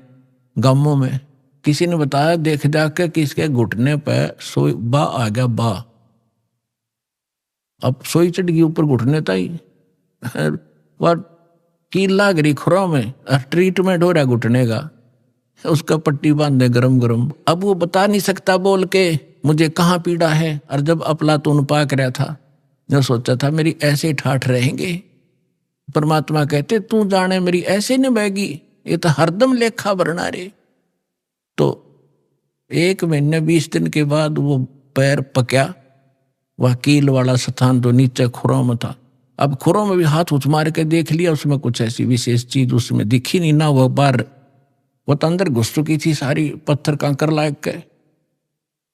H: गांवों में, किसी ने बताया देख जाकर कि इसके घुटने पर सोई बा आ गया, बा अब सोई चढ़ गई ऊपर घुटने ताई, वह कील लाग रही खुरों में, ट्रीटमेंट हो रहा घुटने का, उसका पट्टी बांधे गरम गरम। अब वो बता नहीं सकता बोल के मुझे कहाँ पीड़ा है। और जब अफलातून पाक रहा था, जो सोचा था मेरी ऐसे ठाठ रहेंगे, परमात्मा कहते तू जाने मेरी ऐसे नहीं बहेगी, ये तो हरदम लेखा भरना रे। तो 1 महीने 20 दिन के बाद वो पैर पक्या, वह कील वाला स्थान तो नीचे खुरों में था। अब खुरों में भी हाथ उठ मार के देख लिया, उसमें कुछ ऐसी विशेष चीज उसमें दिखी नहीं ना, वह बार वो तो अंदर घुस चुकी थी सारी, पत्थर कांकर लायक के।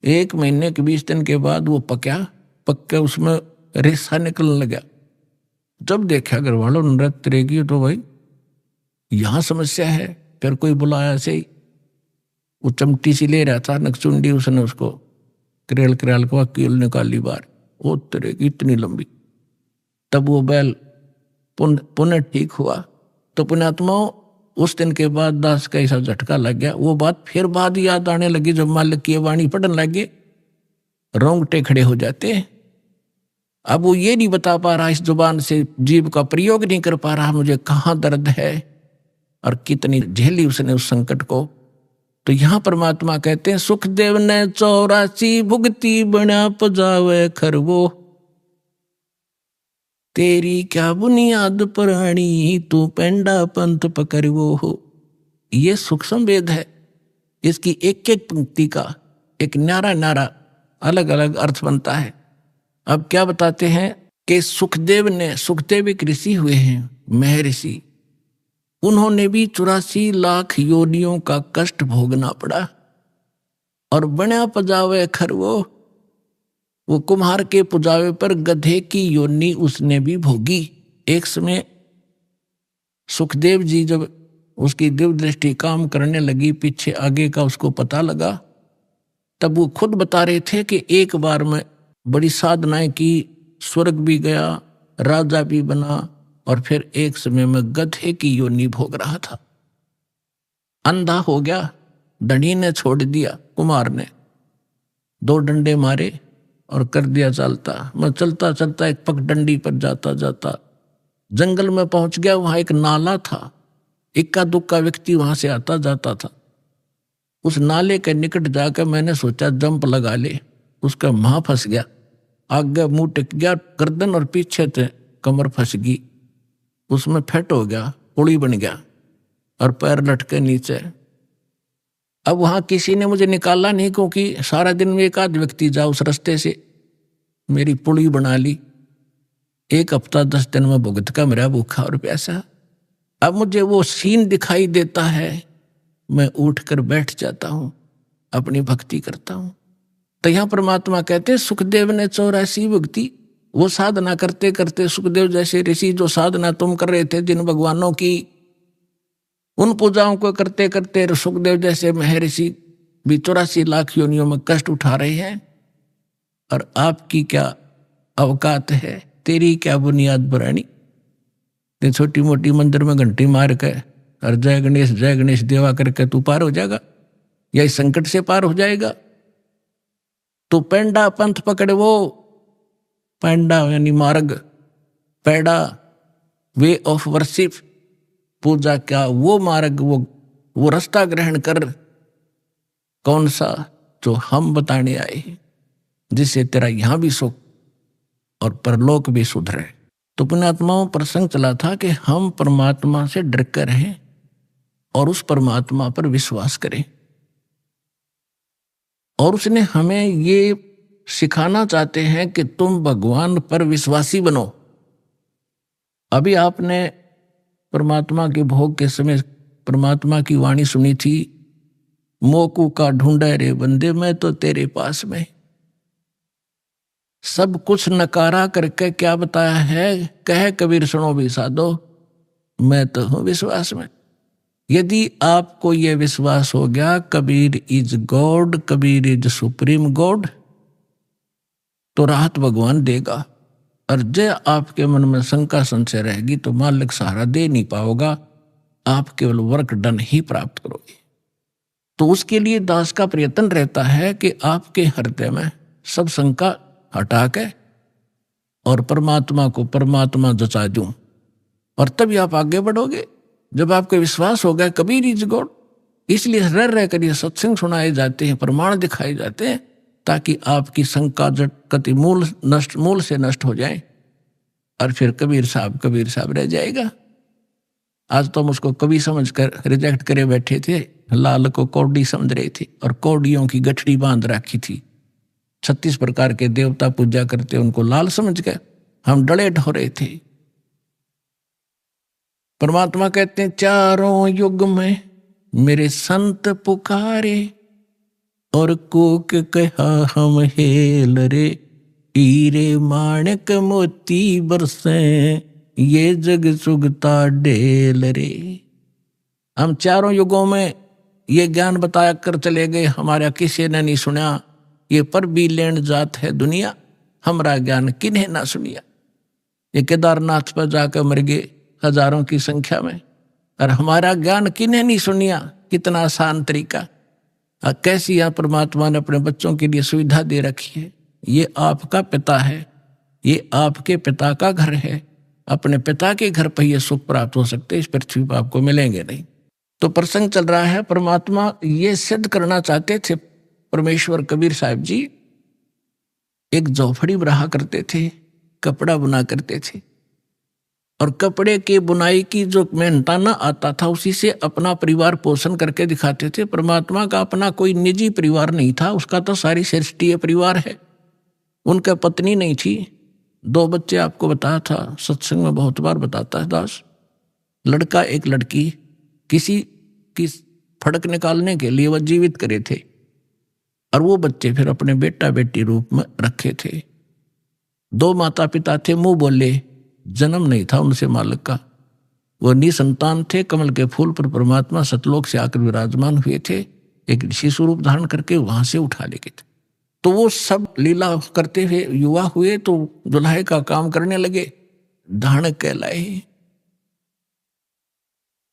H: 1 महीने के 20 दिन के बाद वो पक्या, पक के उसमें रेसा निकलने लगा। जब देखा घर वालों नृत्य रहेगी तो भाई यहाँ समस्या है। फिर कोई बुलाया से ही, वो चमटी सी ले रहा था नकचुंडी, उसने उसको करेल करेल को कील निकाली बार, वो तरेगी इतनी लंबी। तब वो बैल पुनः ठीक हुआ। तो पुण्यात्माओं उस दिन के बाद दास का ऐसा झटका लग गया। वो बात फिर बाद याद आने लगी, जब मालिक की वाणी पढ़ने लगे रोंगटे खड़े हो जाते। अब वो ये नहीं बता पा रहा, इस जुबान से जीव का प्रयोग नहीं कर पा रहा, मुझे कहाँ दर्द है और कितनी झेली उसने उस संकट को। तो यहां परमात्मा कहते हैं सुखदेव ने 84 भुगती बना पजावे खरवो, तेरी क्या बुनियाद पुरानी तू पेंडा पंथ पकड़वो हो। ये सूक्ष्म वेद है, इसकी एक एक पंक्ति का एक न्यारा न्यारा अलग अलग अर्थ बनता है। अब क्या बताते हैं कि सुखदेव एक ऋषि हुए हैं, महर्षि, उन्होंने भी 84 लाख योनियों का कष्ट भोगना पड़ा। और बना पजावे खरवो, वो कुम्हार के पुजावे पर गधे की योनि उसने भी भोगी। एक समय सुखदेव जी जब उसकी दिव्य दृष्टि काम करने लगी, पीछे आगे का उसको पता लगा, तब वो खुद बता रहे थे कि एक बार में बड़ी साधनाएं की, स्वर्ग भी गया, राजा भी बना, और फिर एक समय में गधे की योनि भोग रहा था। अंधा हो गया, धनी ने छोड़ दिया, कुमार ने 2 डंडे मारे और कर दिया चलता। मैं चलता चलता एक पगडंडी पर जाता जाता जंगल में पहुंच गया। वहां एक नाला था, इक्का दुक्का व्यक्ति वहां से आता जाता था। उस नाले के निकट जाकर मैंने सोचा जंप लगा ले, उसका मुंह फंस गया, आगे मुंह टिक गया, गर्दन और पीछे से कमर फंस गई, उसमें फैट हो गया, पुड़ी बन गया और पैर लटके नीचे। अब वहां किसी ने मुझे निकाला नहीं, क्योंकि सारा दिन में एक आध व्यक्ति जा उस रास्ते से, मेरी पुड़ी बना ली। 1 हफ्ता 10 दिन में भुगत का मेरा भूखा और प्यासा। अब मुझे वो सीन दिखाई देता है, मैं उठकर बैठ जाता हूं, अपनी भक्ति करता हूं। तो यहां परमात्मा कहते हैं सुखदेव ने 84 भक्ति, वो साधना करते करते सुखदेव जैसे ऋषि जो साधना तुम कर रहे थे जिन भगवानों की, उन पूजाओं को करते करते सुखदेव जैसे महर्षि भी 84 लाख योनियों में कष्ट उठा रहे हैं। और आपकी क्या अवकात है, तेरी क्या बुनियाद बनानी। छोटी मोटी मंदिर में घंटी मार के और जय गणेश देवा करके तू पार हो जाएगा, या इस संकट से पार हो जाएगा। तो पेंडा पंथ पकड़े, वो पेंडा यानी मार्ग, पैडा वे ऑफ वर्शिप, पूजा का वो मार्ग, वो रास्ता ग्रहण कर। कौन सा? जो हम बताने आए, जिससे तेरा यहां भी सुख और परलोक भी सुधरे। तो पुण्यात्माओं प्रसंग चला था कि हम परमात्मा से डर कर रहें और उस परमात्मा पर विश्वास करें। और उसने हमें ये सिखाना चाहते हैं कि तुम भगवान पर विश्वासी बनो। अभी आपने परमात्मा के भोग के समय परमात्मा की वाणी सुनी थी, मोकू का ढूंढे रे बंदे मैं तो तेरे पास में। सब कुछ नकारा करके क्या बताया है, कहे कबीर सुनो भी साधो, मैं तो हूं विश्वास में। यदि आपको यह विश्वास हो गया Kabir is God, Kabir is supreme God, तो राहत भगवान देगा। और जय आपके मन में शंका संशय रहेगी तो मालिक सहारा दे नहीं पाओगा, आप केवल वर्क डन ही प्राप्त करोगे। तो उसके लिए दास का प्रयत्न रहता है कि आपके हृदय में सब शंका हटा के और परमात्मा को परमात्मा जचा दूं, और तभी आप आगे बढ़ोगे। जब आपको विश्वास होगा कबीर इज गॉड, इसलिए रह रह कर ये सत्संग सुनाए जाते हैं, प्रमाण दिखाए जाते हैं, ताकि आपकी शंका जट कति मूल से नष्ट हो जाए। और फिर कबीर साहब रह जाएगा। आज तो हम उसको कवि समझ कर रिजेक्ट करे बैठे थे, लाल को कौड़ी समझ रहे थे और कौड़ियों की गठड़ी बांध रखी थी। 36 प्रकार के देवता पूजा करते, उनको लाल समझ के हम डले ढो रहे थे। परमात्मा कहते हैं चारों युग में मेरे संत पुकारे, और कोक कहा हम हेल रे, हीरे माणक मोती बरसे, ये जग सुगता ढेल रे। हम चारों युगों में ये ज्ञान बताया कर चले गए, हमारा किसी ने नहीं सुना। ये पर भी लेन जात है दुनिया, हमारा ज्ञान किन्हें ना सुनिया। ये केदारनाथ पर जाकर मर गए हजारों की संख्या में, और हमारा ज्ञान किन्हें नहीं सुनिया। कितना आसान तरीका, कैसी यहाँ परमात्मा ने अपने बच्चों के लिए सुविधा दे रखी है। ये आपका पिता है, ये आपके पिता का घर है। अपने पिता के घर पर ये सुख प्राप्त हो सकते, इस पृथ्वी पर आपको मिलेंगे नहीं। तो प्रसंग चल रहा है, परमात्मा ये सिद्ध करना चाहते थे। परमेश्वर कबीर साहब जी एक झोपड़ी रहा करते थे, कपड़ा बुना करते थे, और कपड़े के बुनाई की जो मेहनताना आता था उसी से अपना परिवार पोषण करके दिखाते थे। परमात्मा का अपना कोई निजी परिवार नहीं था, उसका तो सारी सृष्टि परिवार है। उनका पत्नी नहीं थी, 2 बच्चे आपको बताया था, सत्संग में बहुत बार बताता है दास। लड़का एक लड़की, किसी की फड़क निकालने के लिए वह जीवित करे थे, और वो बच्चे फिर अपने बेटा बेटी रूप में रखे थे। 2 माता पिता थे, मुंह बोले, जन्म नहीं था उनसे मालिक का। वो निसंतान थे, कमल के फूल पर परमात्मा सतलोक से आकर विराजमान हुए थे, एक ऋषि स्वरूप धारण करके वहां से उठा ले गए थे। तो वो सब लीला करते हुए युवा हुए तो दुल्हे का काम करने लगे, धारण कहलाए।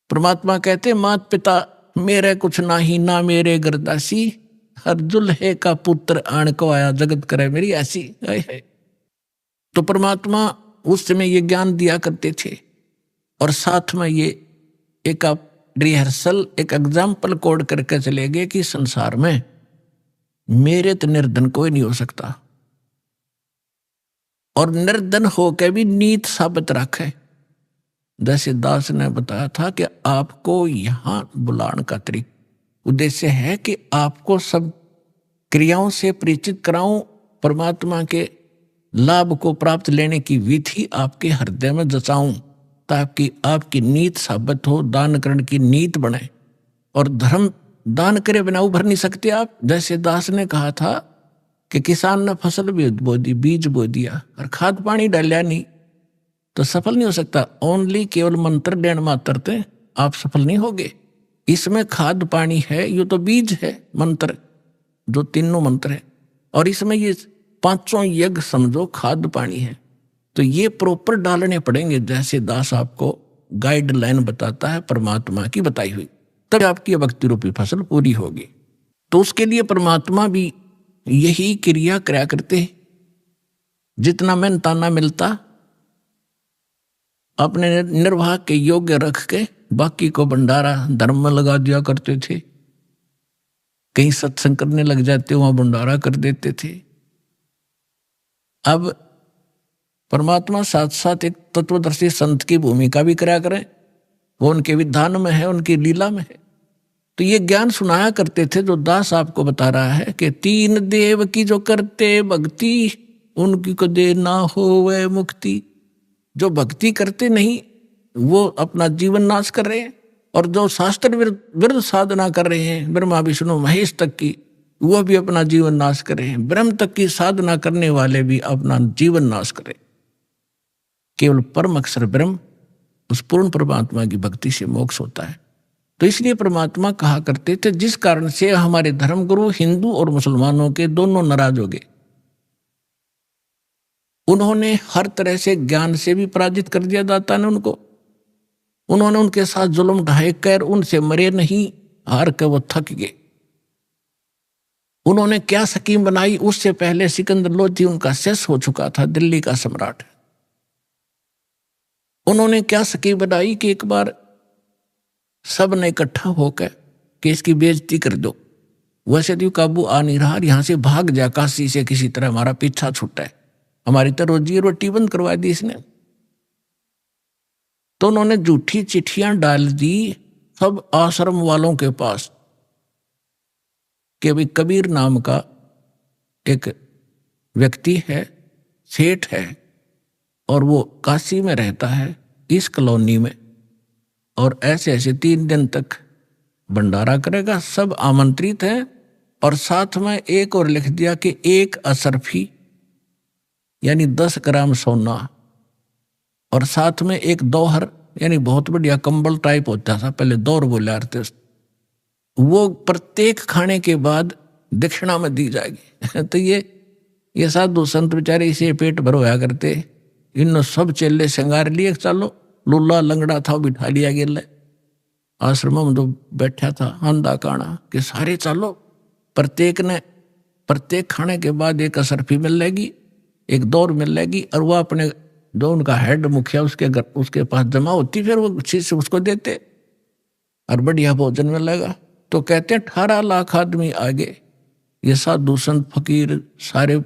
H: परमात्मा कहते मात पिता मेरे कुछ नाही, ना मेरे गरदासी, हर दुल्हे का पुत्र आण को आया, जगत करे मेरी ऐसी। तो परमात्मा उस समय ये ज्ञान दिया करते थे और साथ में ये एक रिहर्सल, एक एग्जाम्पल कोड करके चले गए कि संसार में मेरे तो निर्धन कोई नहीं हो सकता, और निर्धन होकर भी नीत साबित रखे। जैसे दास ने बताया था कि आपको यहां बुलाने का उद्देश्य है कि आपको सब क्रियाओं से परिचित कराऊं, परमात्मा के लाभ को प्राप्त लेने की विधि आपके हृदय में जचाऊं, ताकि आपकी नीत साबित हो, दान करण की नीत बने। और धर्म दान करे बिना उभर नहीं सकते आप। जैसे दास ने कहा था कि किसान ने फसल भी बो दी, बीज बो दिया और खाद पानी डालिया नहीं तो सफल नहीं हो सकता। ओनली केवल मंत्र देण मात्र थे आप सफल नहीं होगे। इसमें खाद पानी है, ये तो बीज है, मंत्र जो तीनों मंत्र है, और इसमें ये पांचों यज्ञ समझो खाद पानी है, तो ये प्रॉपर डालने पड़ेंगे। जैसे दास आपको गाइडलाइन बताता है परमात्मा की बताई हुई, तब आपकी भक्ति रूपी फसल पूरी होगी। तो उसके लिए परमात्मा भी यही क्रिया कराया करते हैं। जितना मेहनताना मिलता अपने निर्वाह के योग्य रख के बाकी को भंडारा धर्म में लगा दिया करते थे। कहीं सत्संग करने लग जाते वहां भंडारा कर देते थे। अब परमात्मा साथ साथ एक तत्वदर्शी संत की भूमिका भी कराया करें, वो उनके विधान में है, उनकी लीला में है। तो ये ज्ञान सुनाया करते थे जो दास आपको बता रहा है कि तीन देव की जो करते भक्ति, उनकी को दे ना हो वह मुक्ति। जो भक्ति करते नहीं वो अपना जीवन नाश कर रहे हैं, और जो शास्त्र विरुद्ध साधना कर रहे हैं ब्रह्मा विष्णु महेश तक की, वो भी अपना जीवन नाश कर रहे हैं। ब्रह्म तक की साधना करने वाले भी अपना जीवन नाश करें। केवल परम अक्षर ब्रह्म, उस पूर्ण परमात्मा की भक्ति से मोक्ष होता है। तो इसलिए परमात्मा कहा करते थे, जिस कारण से हमारे धर्मगुरु हिंदू और मुसलमानों के दोनों नाराज हो गए। उन्होंने हर तरह से ज्ञान से भी पराजित कर दिया दाता ने उनको। उन्होंने उनके साथ जुल्म ढाए कर उनसे मरे नहीं, हार कर वो थक गए। उन्होंने क्या स्कीम बनाई, उससे पहले सिकंदर लोधी उनका शेष हो चुका था, दिल्ली का सम्राट। उन्होंने क्या स्कीम बनाई कि एक बार सब ने इकट्ठा होकर कि इसकी बेइज्जती कर दो, वैसे तो काबू आ नहीं रहा, यहां से भाग जा काशी से, किसी तरह हमारा पीछा छूटा है, हमारी तो रोजी रोटी बंद करवा दी इसने। तो उन्होंने झूठी चिट्ठियां डाल दी सब आश्रम वालों के पास कि भाई कबीर नाम का एक व्यक्ति है, सेठ है, और वो काशी में रहता है इस कॉलोनी में, और ऐसे ऐसे 3 दिन तक भंडारा करेगा, सब आमंत्रित हैं। और साथ में एक और लिख दिया कि 1 असरफी यानी 10 ग्राम सोना, और साथ में एक दोहर यानी बहुत बढ़िया कंबल टाइप होता था, पहले दौर बोले आते, वो प्रत्येक खाने के बाद दक्षिणा में दी जाएगी। तो ये साधु संत बेचारे इसे पेट भर होया करते। इन सब चेले श्रृंगार लिए, चलो लुल्ला लंगड़ा था बिठा लिया गया आश्रम में, जो बैठा था अंधा काना कि सारे चलो, प्रत्येक खाने के बाद 1 असरफी मिल लेगी, 1 दौर मिल लेगी, और वह अपने जो उनका हेड मुखिया उसके पास जमा होती, फिर वो चीज उसको देते और बढ़िया भोजन मिलेगा। तो कहते हैं 18 लाख आदमी आगे, ये साधु संत फकीर सारे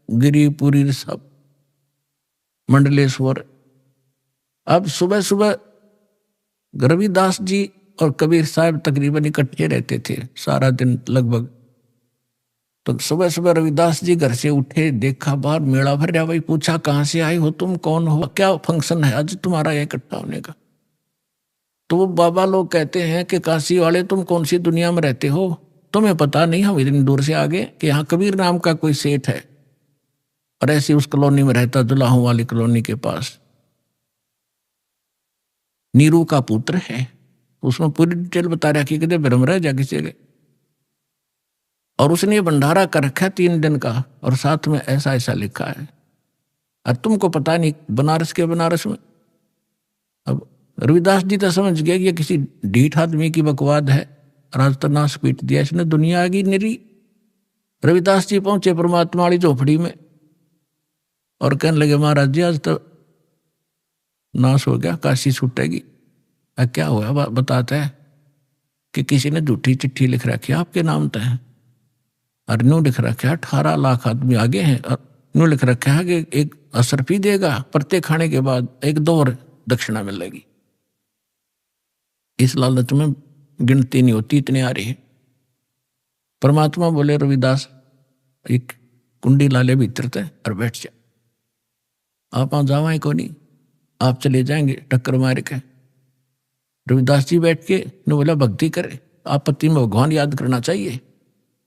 H: गिरीपुरी सब मंडलेश्वर। अब सुबह सुबह रविदास जी और कबीर साहब तकरीबन इकट्ठे रहते थे सारा दिन लगभग। तो सुबह सुबह रविदास जी घर से उठे, देखा बाहर मेला भर रहा, भाई पूछा कहाँ से आए हो तुम, कौन हो, क्या फंक्शन है आज तुम्हारा ये इकट्ठा होने का। तो वो बाबा लोग कहते हैं कि काशी वाले तुम कौन सी दुनिया में रहते हो, तुम्हें पता नहीं, हम इतनी दूर से आ गए कि यहाँ कबीर नाम का कोई सेठ है, और ऐसी उस कॉलोनी में रहता, जुलाहों वाली कॉलोनी के पास। नीरू का पुत्र है। उसमें पूरी डिटेल बता रखी कि ब्रह्मराज जाके चले, और उसने ये भंडारा कर रखा है 3 दिन का, और साथ में ऐसा ऐसा लिखा है, और तुमको पता नहीं बनारस के बनारस में। अब रविदास जी तो समझ गया कि ये किसी ढीठ आदमी की बकवाद है, राज तो नाश पीट दिया इसने, दुनिया आ गई निरी। रविदास जी पहुंचे परमात्मा वाली झोपड़ी में और कहने लगे, महाराज जी आज तो नाश हो गया, काशी छूटेगी। क्या हुआ बताते हैं कि किसी ने झूठी चिट्ठी लिख रखी है आपके नाम तय, और न्यू लिख रखा है 18 लाख आदमी आगे हैं, और न्यू लिख रखा है कि एक असरफी देगा, प्रत्येक खाने के बाद 1-2 और दक्षिणा मिलेगी। इस लालच में गिनती नहीं होती, इतने आ रही है। परमात्मा बोले, रविदास एक कुंडी लाले भीतर थे और बैठ जा, आप वहां जावाएं को नहीं, आप चले जाएंगे टक्कर मार के। रविदास जी बैठ के ने बोला, भक्ति करे, आपत्ति में भगवान याद करना चाहिए,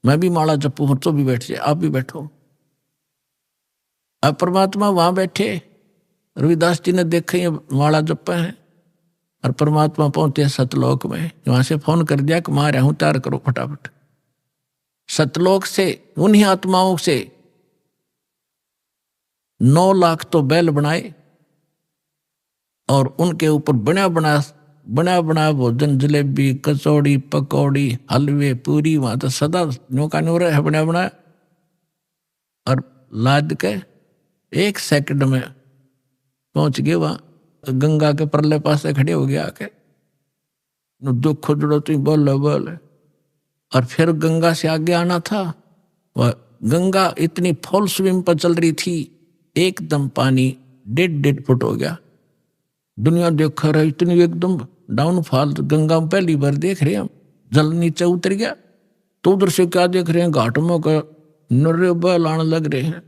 H: मैं भी माला जपू तो भी बैठ जाए, आप भी बैठो। अब परमात्मा वहां बैठे, रविदास जी ने देखे ये माला जपे हैं, और परमात्मा पहुंचे सतलोक में। वहां से फोन कर दिया कि मारे हूं, तैयार करो फटाफट। सतलोक से उन्हीं आत्माओं से 9 लाख तो बैल बनाए, और उनके ऊपर बना बना भोजन, जलेबी, कचौड़ी, पकौड़ी, हलवे, पूरी, वहां तो सदा न्यू का न्यू है बना बनाया, और लाद के 1 सेकंड में पहुंच गए वहां। गंगा के परले पास से खड़े हो गया आके, दुख जुड़ो तू बोल बोल, और फिर गंगा से आगे आना था। वह गंगा इतनी फुल स्विम पर चल रही थी, एकदम पानी 1.5 फुट हो गया। दुनिया देख रहा, इतनी एकदम डाउनफॉल, गंगा में पहली बार देख रहे हैं हम, जल नीचे उतर गया। तो उधर से क्या देख रहे हैं, घाट में का नर्रे बैल आने लग रहे हैं,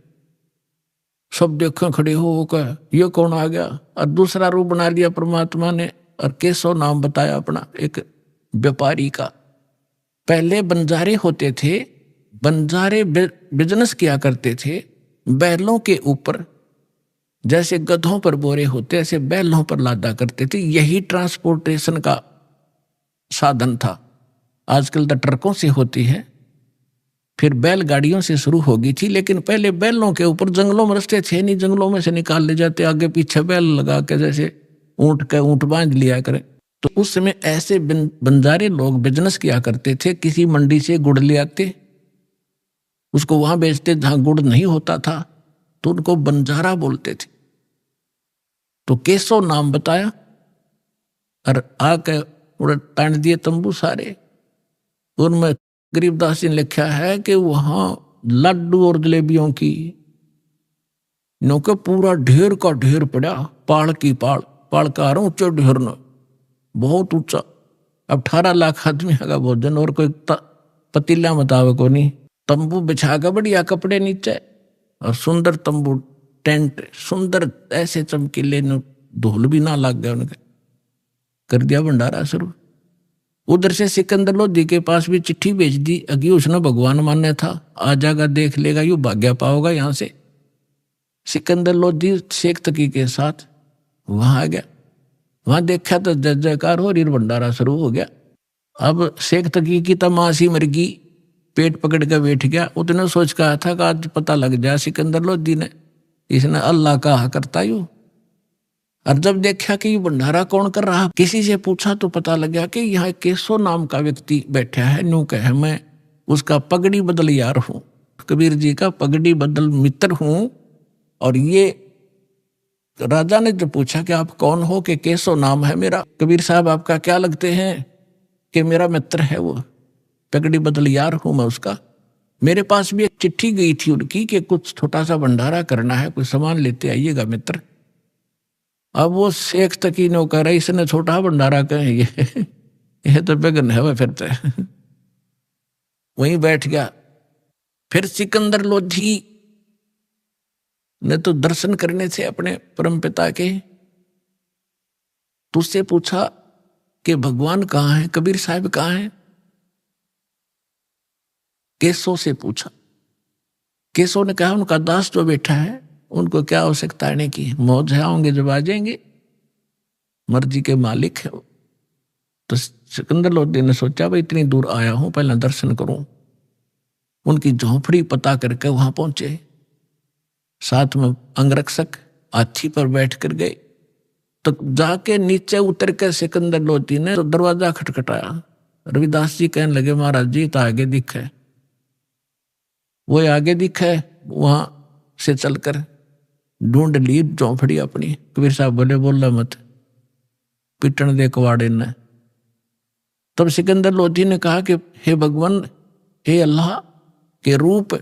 H: सब देखें खड़े हो कर, ये कौन आ गया। और दूसरा रूप बना लिया परमात्मा ने, और केशव नाम बताया अपना, एक व्यापारी का। पहले बंजारे होते थे, बंजारे बिजनेस किया करते थे बैलों के ऊपर, जैसे गधों पर बोरे होते ऐसे बैलों पर लादा करते थे, यही ट्रांसपोर्टेशन का साधन था। आजकल तो ट्रकों से होती है, फिर बैलगाड़ियों से शुरू होगी थी, लेकिन पहले बैलों के ऊपर, जंगलों में रास्ते थे नहीं, जंगलों में से निकाल ले जाते, आगे पीछे बैल लगा के जैसे ऊंट बांध लिया करें। तो उस समय ऐसे बंजारे लोग बिजनेस किया करते थे। किसी मंडी से गुड़ ले आते, उसको वहां बेचते जहां गुड़ नहीं होता था, तो उनको बंजारा बोलते थे। तो केशव नाम बताया, और आके उड़ तान दिए तंबू सारे। उनमें गरीबदास जी ने लिखा है कि वहां लड्डू और जलेबियों की नौके पूरा ढेर का ढेर पड़ा, पाड़ की पाड़ का ऊंचा ढेर न, बहुत ऊंचा। अब 18 लाख आदमी का भोजन, और कोई पतीला मुताबिक को नहीं। तंबू बिछा कर बढ़िया कपड़े नीचे, और सुंदर तंबू टेंट, सुंदर ऐसे चमकीले, धूल भी ना लग गया उनके। कर दिया भंडारा शुरू। उधर से सिकंदर लोधी के पास भी चिट्ठी भेज दी, अगी उसने भगवान मान्य था, आ जाएगा देख लेगा, यू भाग्य पाओगा यहां से। सिकंदर लोधी शेख तकी के साथ वहां आ गया, वहां देखा तो जय जयकार हो रही, भंडारा शुरू हो गया। अब शेख तकी की तमाशी मर गई, पेट पकड़ कर बैठ गया। उतने सोच कहा था कि आज पता लग जाए सिकंदर लोधी ने, इसने अल्लाह कहा करता यू। और जब देखा कि ये भंडारा कौन कर रहा, किसी से पूछा तो पता लगा कि यहाँ केशव नाम का व्यक्ति बैठा है। न्यू कहे, मैं उसका पगड़ी बदल यार हूं, कबीर जी का पगड़ी बदल मित्र हूं। और ये राजा ने जब पूछा कि आप कौन हो, कि केशव नाम है मेरा, कबीर साहब आपका क्या लगते हैं, कि मेरा मित्र है वो, पगड़ी बदल यार हूं मैं उसका। मेरे पास भी एक चिट्ठी गई थी उनकी कि कुछ छोटा सा भंडारा करना है, कुछ सामान लेते आइएगा मित्र। अब वो शेख तकी ने कह रहा, इसने छोटा भंडारा कहे, ये तो बेगन है वह, फिर तो वहीं बैठ गया। फिर सिकंदर लोधी ने तो दर्शन करने थे अपने परमपिता के, तो उससे पूछा कि भगवान कहाँ है, कबीर साहब कहाँ है। केशव से पूछा, केशव ने कहा उनका दास जो बैठा है, उनको क्या आवश्यकता आने की, मौज है, आएंगे जब आ जाएंगे। मर्जी के मालिक है। तो सिकंदर लोधी ने सोचा भाई इतनी दूर आया हूं, पहले दर्शन करूं। उनकी झोंपड़ी पता करके वहां पहुंचे। साथ में अंगरक्षक हाथी पर बैठ कर गए। तो जाके नीचे उतर के सिकंदर लोधी ने तो दरवाजा खटखटाया। रविदास जी कहने लगे महाराज जी तो आगे दिखे। वो आगे दिखे, वहां से चलकर ढूंढ ली झोंपड़ी अपनी। कबीर साहब बोले बोला मत, पिटन दे कवाड़े ने। तब सिकंदर लोधी ने कहा कि हे भगवान, हे अल्लाह के रूप,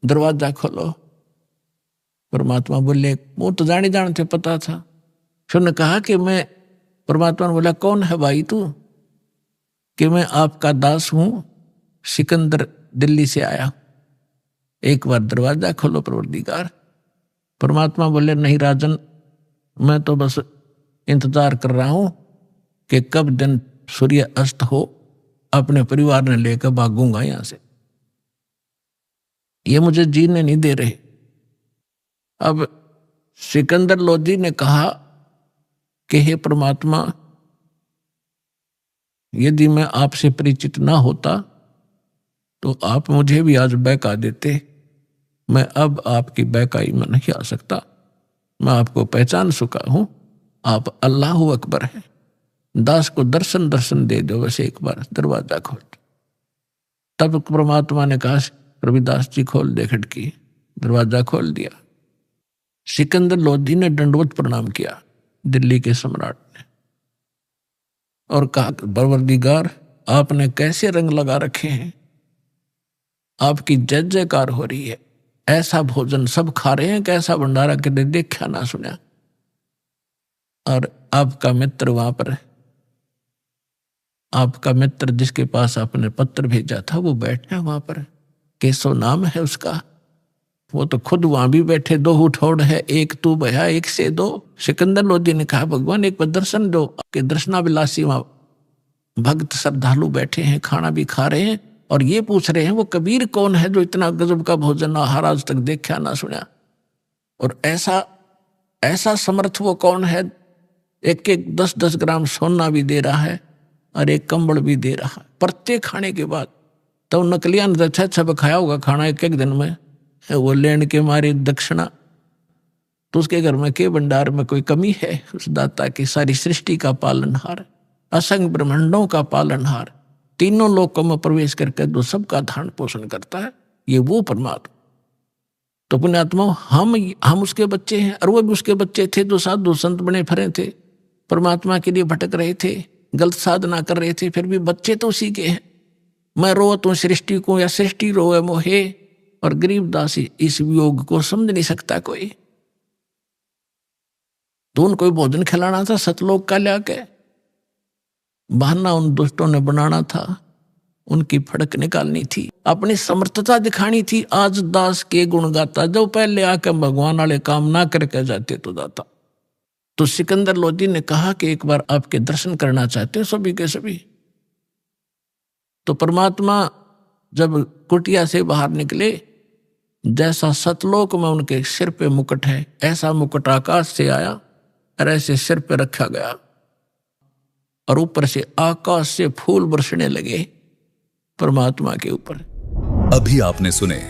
H: दरवाजा खोलो। परमात्मा बोले, वो तो जाने जानते पता था। फिर ने कहा कि मैं, परमात्मा ने बोला कौन है भाई तू? कि मैं आपका दास हूं, सिकंदर दिल्ली से आया, एक बार दरवाजा खोलो परवरदिगार। परमात्मा बोले नहीं राजन, मैं तो बस इंतजार कर रहा हूं कि कब दिन सूर्य अस्त हो, अपने परिवार ने लेकर भागूंगा यहां से, ये मुझे जीने नहीं दे रहे। अब सिकंदर लोधी ने कहा कि हे परमात्मा, यदि मैं आपसे परिचित ना होता तो आप मुझे भी आज बहका देते। मैं अब आपकी बहकाई में नहीं आ सकता। मैं आपको पहचान चुका हूं, आप अल्लाह अकबर हैं। दास को दर्शन दे दो, वैसे एक बार दरवाजा खोल। तब परमात्मा ने कहा रविदास जी खोल दे खिड़की। दरवाजा खोल दिया। सिकंदर लोधी ने दंडवत प्रणाम किया दिल्ली के सम्राट ने, और कहा परवरदिगार आपने कैसे रंग लगा रखे हैं, आपकी जय जयकार हो रही है। ऐसा भोजन सब खा रहे हैं, कैसा भंडारा कदे देखा ना सुना। और आपका मित्र वहां पर है, आपका मित्र जिसके पास आपने पत्र भेजा था वो बैठा है वहां पर, केशव नाम है उसका। वो तो खुद वहां भी बैठे, दो उठौड़ है, एक तू भया एक से दो। सिकंदर लोधी ने कहा भगवान एक बार दर्शन दो। आपके दर्शनाभिलाषी वहां भक्त श्रद्धालु बैठे हैं, खाना भी खा रहे हैं, और ये पूछ रहे हैं वो कबीर कौन है जो इतना गजब का भोजन आहार आज तक देखा ना सुना, और ऐसा समर्थ वो कौन है, एक 10-10 ग्राम सोना भी दे रहा है और एक कंबल भी दे रहा है प्रत्येक खाने के बाद। तो नकलिया ने अच्छा खाया होगा खाना एक दिन में, वो लेने के मारे दक्षिणा। तो उसके घर में के भंडार में कोई कमी है? उस दाता की सारी सृष्टि का पालनहार, असंख्य ब्रह्मांडों का पालनहार, तीनों लोकों में प्रवेश करके जो सबका धारण पोषण करता है, ये वो परमात्मा। तो पुण्यात्मा हम उसके बच्चे हैं, और वो भी उसके बच्चे थे जो साधु संत बने फिरे थे, परमात्मा के लिए भटक रहे थे, गलत साधना कर रहे थे, फिर भी बच्चे तो उसी के हैं। मैं रोत हूं सृष्टि को, या सृष्टि रोए मोहे, और गरीब दासी इस वियोग को समझ नहीं सकता कोई। तो उनको भोजन खिलाना था सतलोक का लाके, बहाना उन दुष्टों ने बनाना था, उनकी फड़क निकालनी थी, अपनी समर्थता दिखानी थी। आज दास के गुण गाता, जो पहले आकर भगवान वाले काम ना करके जाते तो दाता। तो सिकंदर लोधी ने कहा कि एक बार आपके दर्शन करना चाहते हो सभी के सभी। तो परमात्मा जब कुटिया से बाहर निकले, जैसा सतलोक में उनके सिर पे मुकुट है, ऐसा मुकुट आकाश से आया और ऐसे सिर पे रखा गया, और ऊपर से आकाश से फूल बरसने लगे परमात्मा के ऊपर।
G: अभी आपने सुने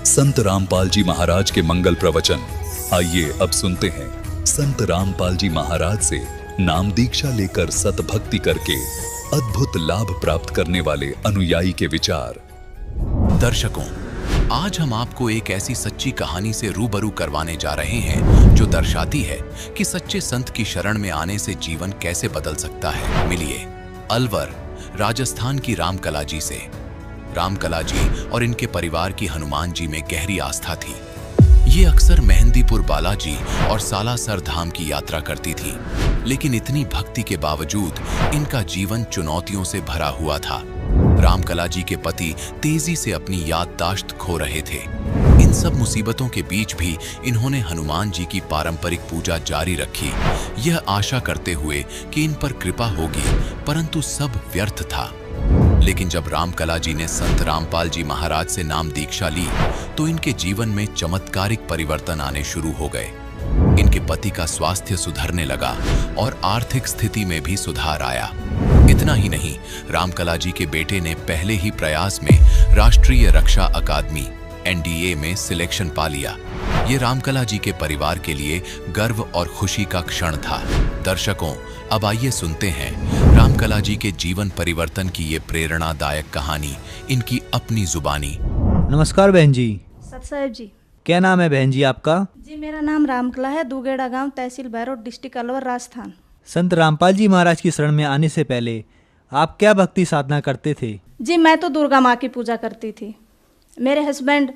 G: संत रामपाल जी महाराज के मंगल प्रवचन। आइए अब सुनते हैं संत रामपाल जी महाराज से नाम दीक्षा लेकर सतभक्ति करके अद्भुत लाभ प्राप्त करने वाले अनुयायी के विचार।
D: दर्शकों, आज हम आपको एक ऐसी सच्ची कहानी से रूबरू करवाने जा रहे हैं जो दर्शाती है कि सच्चे संत की शरण में आने से जीवन कैसे बदल सकता है। मिलिए अलवर राजस्थान की रामकला जी से। रामकला जी और इनके परिवार की हनुमान जी में गहरी आस्था थी। ये अक्सर मेहंदीपुर बालाजी और सालासर धाम की यात्रा करती थी, लेकिन इतनी भक्ति के बावजूद इनका जीवन चुनौतियों से भरा हुआ था। रामकला जी के पति तेजी से अपनी याददाश्त खो रहे थे। इन सब मुसीबतों के बीच भी इन्होंने हनुमान जी की पारंपरिक पूजा जारी रखी, यह आशा करते हुए कि इन पर कृपा होगी, परंतु सब व्यर्थ था। लेकिन जब रामकला जी ने संत रामपाल जी महाराज से नाम दीक्षा ली, तो इनके जीवन में चमत्कारिक परिवर्तन आने शुरू हो गए। इनके पति का स्वास्थ्य सुधरने लगा और आर्थिक स्थिति में भी सुधार आया। इतना ही नहीं, रामकला जी के बेटे ने पहले ही प्रयास में राष्ट्रीय रक्षा अकादमी NDA में सिलेक्शन पा लिया। ये रामकला जी के परिवार के लिए गर्व और खुशी का क्षण था। दर्शकों, अब आइए सुनते हैं रामकला जी के जीवन परिवर्तन की ये प्रेरणादायक कहानी, इनकी अपनी जुबानी।
E: नमस्कार बहन जी।
I: सत साहेब जी।
E: क्या नाम है बहन जी आपका?
I: जी मेरा नाम रामकला है, दुगेड़ा गांव, तहसील भैरोड, डिस्ट्रिक्ट अलवर, राजस्थान।
E: संत रामपाल जी महाराज की शरण में आने से पहले आप क्या भक्ति साधना करते थे?
I: जी मैं तो दुर्गा माँ की पूजा करती थी। मेरे हस्बैंड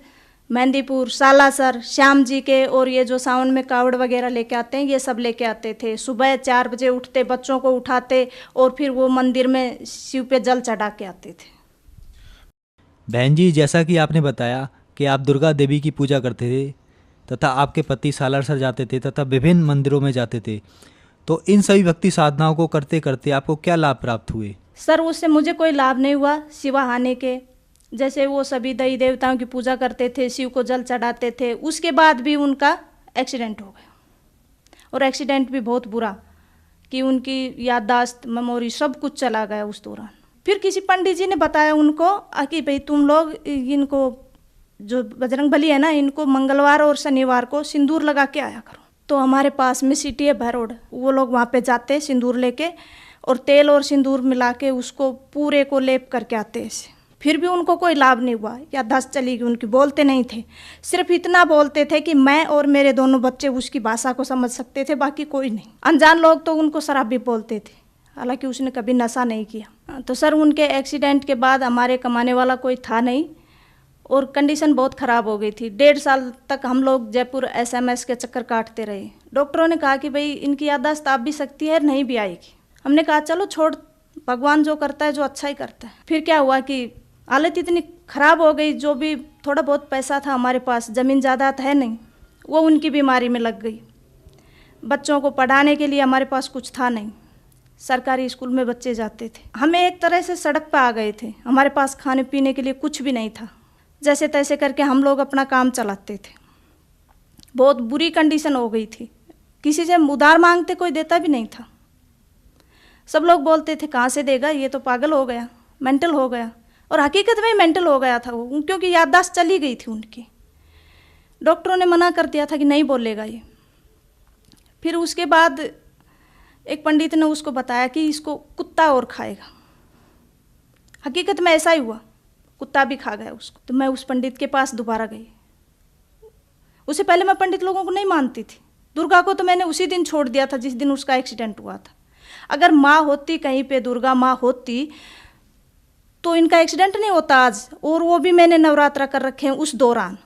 I: मेहंदीपुर, सालासर, श्याम जी के और ये जो सावन में कावड़ वगैरह लेके आते हैं, ये सब लेके आते थे। सुबह 4 बजे उठते, बच्चों को उठाते और फिर वो मंदिर में शिव पे जल चढ़ा के आते थे।
E: बहन जी, जैसा कि आपने बताया कि आप दुर्गा देवी की पूजा करते थे तथा आपके पति सालासर जाते थे तथा विभिन्न मंदिरों में जाते थे, तो इन सभी भक्ति साधनाओं को करते करते आपको क्या लाभ प्राप्त हुए?
I: सर उससे मुझे कोई लाभ नहीं हुआ सिवा हानि के। जैसे वो सभी देवी देवताओं की पूजा करते थे, शिव को जल चढ़ाते थे, उसके बाद भी उनका एक्सीडेंट हो गया, और एक्सीडेंट भी बहुत बुरा कि उनकी याददाश्त, मेमोरी सब कुछ चला गया उस दौरान। फिर किसी पंडित जी ने बताया उनको कि भाई तुम लोग इनको जो बजरंगबली है ना, इनको मंगलवार और शनिवार को सिंदूर लगा के आया करो। तो हमारे पास में सिटी है भैरोड, वो लोग वहाँ पे जाते सिंदूर लेके और तेल और सिंदूर मिला के उसको पूरे को लेप करके आते ऐसे। फिर भी उनको कोई लाभ नहीं हुआ, याददाश्त चली गई उनकी, बोलते नहीं थे। सिर्फ इतना बोलते थे कि मैं और मेरे दोनों बच्चे उसकी भाषा को समझ सकते थे, बाकी कोई नहीं। अनजान लोग तो उनको शराबी बोलते थे, हालांकि उसने कभी नशा नहीं किया। तो सर उनके एक्सीडेंट के बाद हमारे कमाने वाला कोई था नहीं और कंडीशन बहुत ख़राब हो गई थी। 1.5 साल तक हम लोग जयपुर SMS के चक्कर काटते रहे। डॉक्टरों ने कहा कि भाई इनकी याददाश्त आ भी सकती है, नहीं भी आएगी। हमने कहा चलो छोड़, भगवान जो करता है जो अच्छा ही करता है। फिर क्या हुआ कि हालत इतनी ख़राब हो गई, जो भी थोड़ा बहुत पैसा था हमारे पास, ज़मीन जायदाद है नहीं, वो उनकी बीमारी में लग गई। बच्चों को पढ़ाने के लिए हमारे पास कुछ था नहीं, सरकारी स्कूल में बच्चे जाते थे। हमें एक तरह से सड़क पर आ गए थे, हमारे पास खाने पीने के लिए कुछ भी नहीं था। जैसे तैसे करके हम लोग अपना काम चलाते थे। बहुत बुरी कंडीशन हो गई थी, किसी से उधार मांगते कोई देता भी नहीं था। सब लोग बोलते थे कहाँ से देगा, ये तो पागल हो गया, मेंटल हो गया। और हकीकत में मेंटल हो गया था वो, क्योंकि याददाश्त चली गई थी उनकी। डॉक्टरों ने मना कर दिया था कि नहीं बोलेगा ये। फिर उसके बाद एक पंडित ने उसको बताया कि इसको कुत्ता और खाएगा। हकीकत में ऐसा ही हुआ, कुत्ता भी खा गया उसको। तो मैं उस पंडित के पास दोबारा गई। उससे पहले मैं पंडित लोगों को नहीं मानती थी। दुर्गा को तो मैंने उसी दिन छोड़ दिया था जिस दिन उसका एक्सीडेंट हुआ था। अगर माँ होती कहीं पे, दुर्गा माँ होती, तो इनका एक्सीडेंट नहीं होता आज, और वो भी मैंने नवरात्रा कर रखे हैं उस दौरान।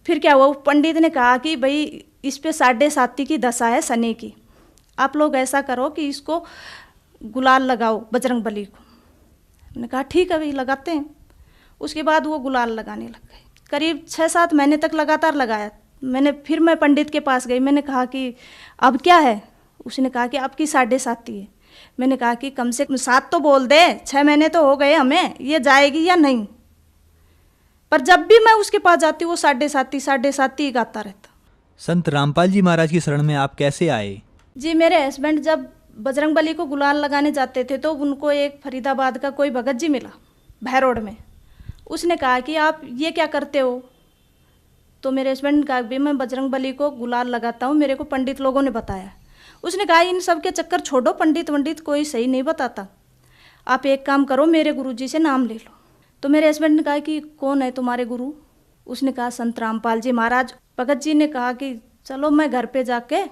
I: फिर क्या हुआ, पंडित ने कहा कि भाई इस पे 7.5 की दशा है शनि की, आप लोग ऐसा करो कि इसको गुलाल लगाओ बजरंगबली को। मैंने कहा ठीक है भाई लगाते हैं। उसके बाद वो गुलाल लगाने लग गए। करीब 6-7 महीने तक लगातार लगाया। फिर मैं पंडित के पास गई, मैंने कहा कि अब क्या है? उसने कहा कि आपकी 7.5 है। मैंने कहा कि कम से कम 7 तो बोल दे, 6 महीने तो हो गए हमें, ये जाएगी या नहीं? पर जब भी मैं उसके पास जाती वो 7.5 ही गाता रहता।
E: संत रामपाल जी महाराज की शरण में आप कैसे आए?
I: जी मेरे हस्बैंड जब बजरंगबली को गुलाल लगाने जाते थे तो उनको एक फरीदाबाद का कोई भगत जी मिला भैरोड में। उसने कहा कि आप ये क्या करते हो? तो मेरे हस्बैंड ने कहा भी मैं बजरंगबली को गुलाल लगाता हूँ, मेरे को पंडित लोगों ने बताया। उसने कहा इन सब के चक्कर छोड़ो, पंडित कोई सही नहीं बताता, आप एक काम करो मेरे गुरुजी से नाम ले लो। तो मेरे हस्बैंड ने कहा कि कौन है तुम्हारे गुरु? उसने कहा संत रामपाल जी महाराज। भगत जी ने कहा कि चलो मैं घर पे जाके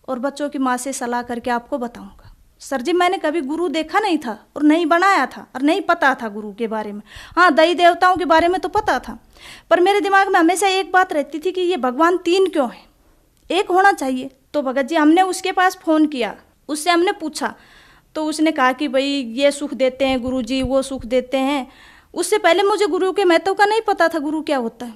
I: और बच्चों की माँ से सलाह करके आपको बताऊंगा। सर जी मैंने कभी गुरु देखा नहीं था और नहीं बनाया था और नहीं पता था गुरु के बारे में। हाँ देवी देवताओं के बारे में तो पता था, पर मेरे दिमाग में हमेशा एक बात रहती थी कि ये भगवान 3 क्यों है, एक होना चाहिए। तो भगत जी हमने उसके पास फ़ोन किया, उससे हमने पूछा, तो उसने कहा कि भाई ये सुख देते हैं गुरुजी, वो सुख देते हैं। उससे पहले मुझे गुरु के महत्व का नहीं पता था, गुरु क्या होता है।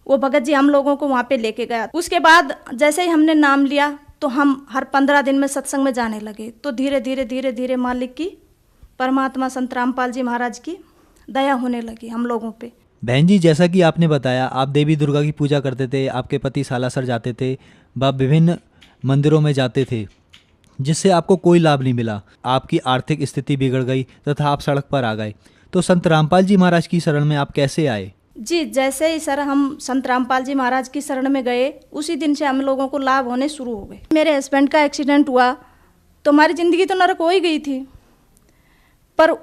I: वो भगत जी हम लोगों को वहाँ पे लेके गया। उसके बाद जैसे ही हमने नाम लिया तो हम हर 15 दिन में सत्संग में जाने लगे। तो धीरे धीरे मालिक की, परमात्मा संत रामपाल जी महाराज की दया होने लगी हम लोगों पे।
E: बहन जी, जैसा कि आपने बताया आप देवी दुर्गा की पूजा करते थे, आपके पति सालासर जाते थे, वह विभिन्न मंदिरों में जाते थे, जिससे आपको कोई लाभ नहीं मिला। आपकी आर्थिक स्थिति बिगड़ गई तथा आप सड़क पर आ गए। तो संत रामपाल जी महाराज की शरण में आप कैसे आए?
I: जी, जैसे ही सर हम संत रामपाल जी महाराज की शरण में गए, उसी दिन से हम लोगों को लाभ होने शुरू हो गए। मेरे हस्बैंड का एक्सीडेंट हुआ तो हमारी ज़िंदगी तो नरक हो ही गई थी, पर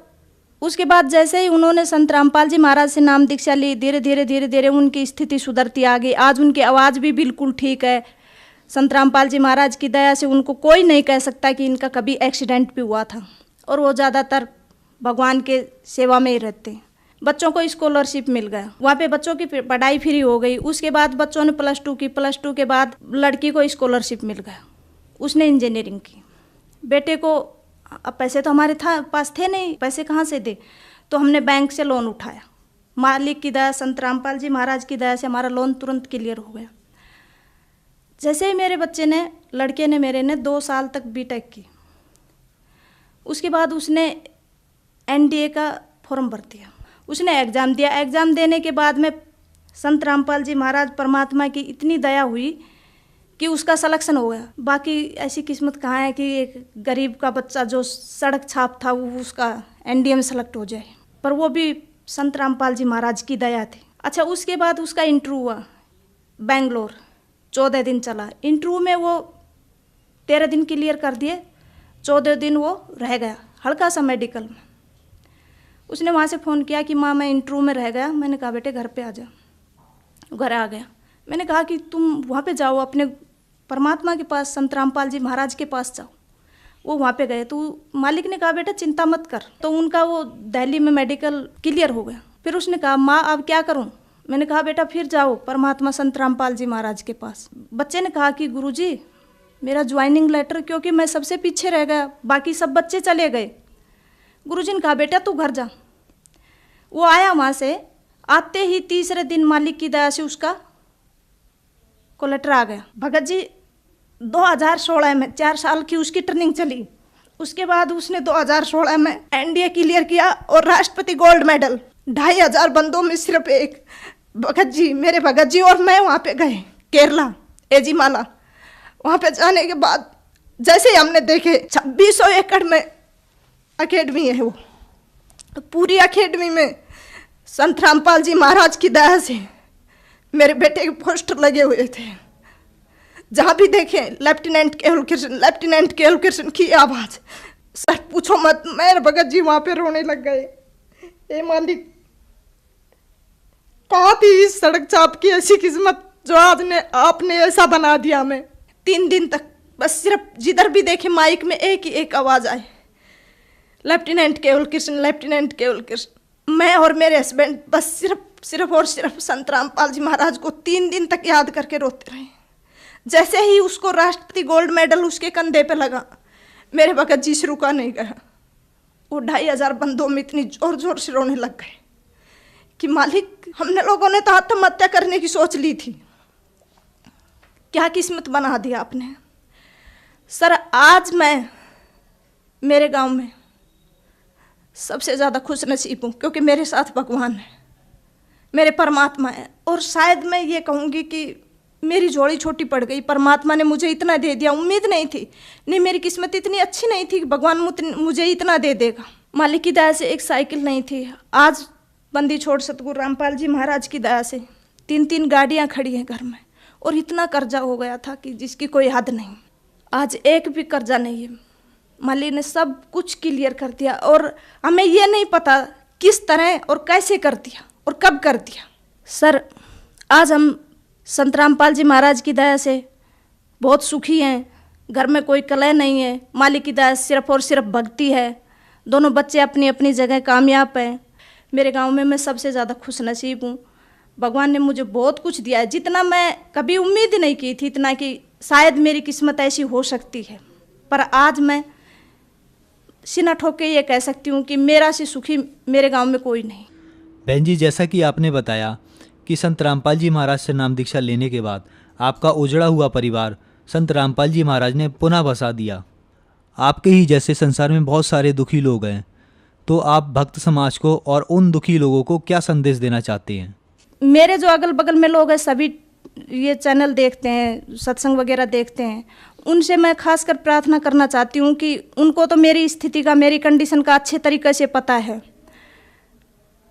I: उसके बाद जैसे ही उन्होंने संत रामपाल जी महाराज से नाम दीक्षा ली, धीरे धीरे उनकी स्थिति सुधरती आ गई। आज उनकी आवाज़ भी बिल्कुल ठीक है। संत रामपाल जी महाराज की दया से उनको कोई नहीं कह सकता कि इनका कभी एक्सीडेंट भी हुआ था, और वो ज़्यादातर भगवान के सेवा में ही रहते हैं। बच्चों को स्कॉलरशिप मिल गया, वहाँ पे बच्चों की पढ़ाई फ्री हो गई। उसके बाद बच्चों ने +2 की, +2 के बाद लड़की को स्कॉलरशिप मिल गया, उसने इंजीनियरिंग की। बेटे को अब पैसे तो हमारे पास थे नहीं, पैसे कहाँ से दे, तो हमने बैंक से लोन उठाया। मालिक की दया, संत रामपाल जी महाराज की दया से हमारा लोन तुरंत क्लियर हो गया। जैसे ही मेरे बच्चे ने, लड़के ने मेरे ने 2 साल तक बीटेक की, उसके बाद उसने NDA का फॉर्म भर दिया, उसने एग्ज़ाम दिया। एग्ज़ाम देने के बाद में संत रामपाल जी महाराज परमात्मा की इतनी दया हुई कि उसका सिलेक्शन हो गया। बाकी ऐसी किस्मत कहाँ है कि एक गरीब का बच्चा जो सड़क छाप था वो उसका NDA में सेलेक्ट हो जाए, पर वो भी संत रामपाल जी महाराज की दया थी। अच्छा, उसके बाद उसका इंटरव्यू हुआ बेंगलोर, 14 दिन चला। इंटरव्यू में वो 13 दिन क्लियर कर दिए, 14 दिन वो रह गया हल्का सा मेडिकल में। उसने वहाँ से फ़ोन किया कि माँ मैं इंटरव्यू में रह गया। मैंने कहा बेटे घर पे आ जा। घर आ गया। मैंने कहा कि तुम वहाँ पे जाओ, अपने परमात्मा के पास, संत रामपाल जी महाराज के पास जाओ। वो वहाँ पे गए तो मालिक ने कहा बेटा चिंता मत कर। तो उनका वो दिल्ली में मेडिकल क्लियर हो गया। फिर उसने कहा माँ अब क्या करूँ? मैंने कहा बेटा फिर जाओ परमात्मा संत रामपाल जी महाराज के पास। बच्चे ने कहा कि गुरुजी मेरा ज्वाइनिंग लेटर, क्योंकि मैं सबसे पीछे रह गया, बाकी सब बच्चे चले गए। गुरुजी ने कहा बेटा तू घर जा। वो आया वहाँ से, आते ही तीसरे दिन मालिक की दया से उसका को लेटर आ गया। भगत जी 2016 में 4 साल की उसकी ट्रेनिंग चली। उसके बाद उसने 2016 में NDA क्लियर किया और राष्ट्रपति गोल्ड मेडल। 2500 बंदों में सिर्फ एक भगत जी, मेरे भगत जी और मैं वहाँ पे गए केरला, एजीमाला। वहाँ पे जाने के बाद जैसे ही हमने देखे 2600 एकड़ में अकेडमी है वो, तो पूरी अकेडमी में संत रामपाल जी महाराज की दया से मेरे बेटे के पोस्टर लगे हुए थे। जहाँ भी देखे लेफ्टिनेंट केवल कृष्ण, लेफ्टिनेंट केवल कृष्ण की आवाज़। सर पूछो मत, मेरे भगत जी वहाँ पे रोने लग गए। ए मालिक कहाँ थी इस सड़क चाप की ऐसी किस्मत जो आज ने आपने ऐसा बना दिया हमें। 3 दिन तक बस सिर्फ जिधर भी देखे माइक में एक ही एक आवाज़ आए, लेफ्टिनेंट केवल कृष्ण, लेफ्टिनेंट केवल कृष्ण। मैं और मेरे हस्बैंड बस सिर्फ और सिर्फ संत रामपाल जी महाराज को 3 दिन तक याद करके रोते रहे। जैसे ही उसको राष्ट्रपति गोल्ड मेडल उसके कंधे पे लगा, मेरे भगत जी से रुका नहीं गया। वो 2500 बंदों में इतनी जोर जोर से रोने लग गए कि मालिक हमने लोगों ने तो आत्महत्या करने की सोच ली थी, क्या किस्मत बना दिया आपने। सर आज मैं मेरे गांव में सबसे ज़्यादा खुश नसीब हूँ, क्योंकि मेरे साथ भगवान है, मेरे परमात्मा है। और शायद मैं ये कहूँगी कि मेरी जोड़ी छोटी पड़ गई, परमात्मा ने मुझे इतना दे दिया। उम्मीद नहीं थी, नहीं मेरी किस्मत इतनी अच्छी नहीं थी कि भगवान मुझे इतना दे देगा। मालिक की दया से एक साइकिल नहीं थी, आज बंदी छोड़ सतगुरु रामपाल जी महाराज की दया से 3-3 गाड़ियाँ खड़ी हैं घर में। और इतना कर्जा हो गया था कि जिसकी कोई हद नहीं। आज एक भी कर्जा नहीं है, मालिक ने सब कुछ क्लियर कर दिया। और हमें ये नहीं पता किस तरह और कैसे कर दिया और कब कर दिया। सर आज हम संत रामपाल जी महाराज की दया से बहुत सुखी हैं। घर में कोई कलह नहीं है, मालिक की दया सिर्फ और सिर्फ भक्ति है। दोनों बच्चे अपनी अपनी जगह कामयाब हैं। मेरे गांव में मैं सबसे ज़्यादा खुश नसीब हूँ। भगवान ने मुझे बहुत कुछ दिया है, जितना मैं कभी उम्मीद नहीं की थी, इतना कि शायद मेरी किस्मत ऐसी हो सकती है। पर आज मैं सीना ठोक के ये कह सकती हूँ कि मेरा से सुखी मेरे गांव में कोई नहीं।
E: बहन जी, जैसा कि आपने बताया कि संत रामपाल जी महाराज से नाम दीक्षा लेने के बाद आपका उजड़ा हुआ परिवार संत रामपाल जी महाराज ने पुनः बसा दिया। आपके ही जैसे संसार में बहुत सारे दुखी लोग हैं, तो आप भक्त समाज को और उन दुखी लोगों को क्या संदेश देना चाहते हैं?
I: मेरे जो अगल बगल में लोग हैं सभी ये चैनल देखते हैं, सत्संग वगैरह देखते हैं, उनसे मैं खासकर प्रार्थना करना चाहती हूँ कि उनको तो मेरी स्थिति का, मेरी कंडीशन का अच्छे तरीके से पता है,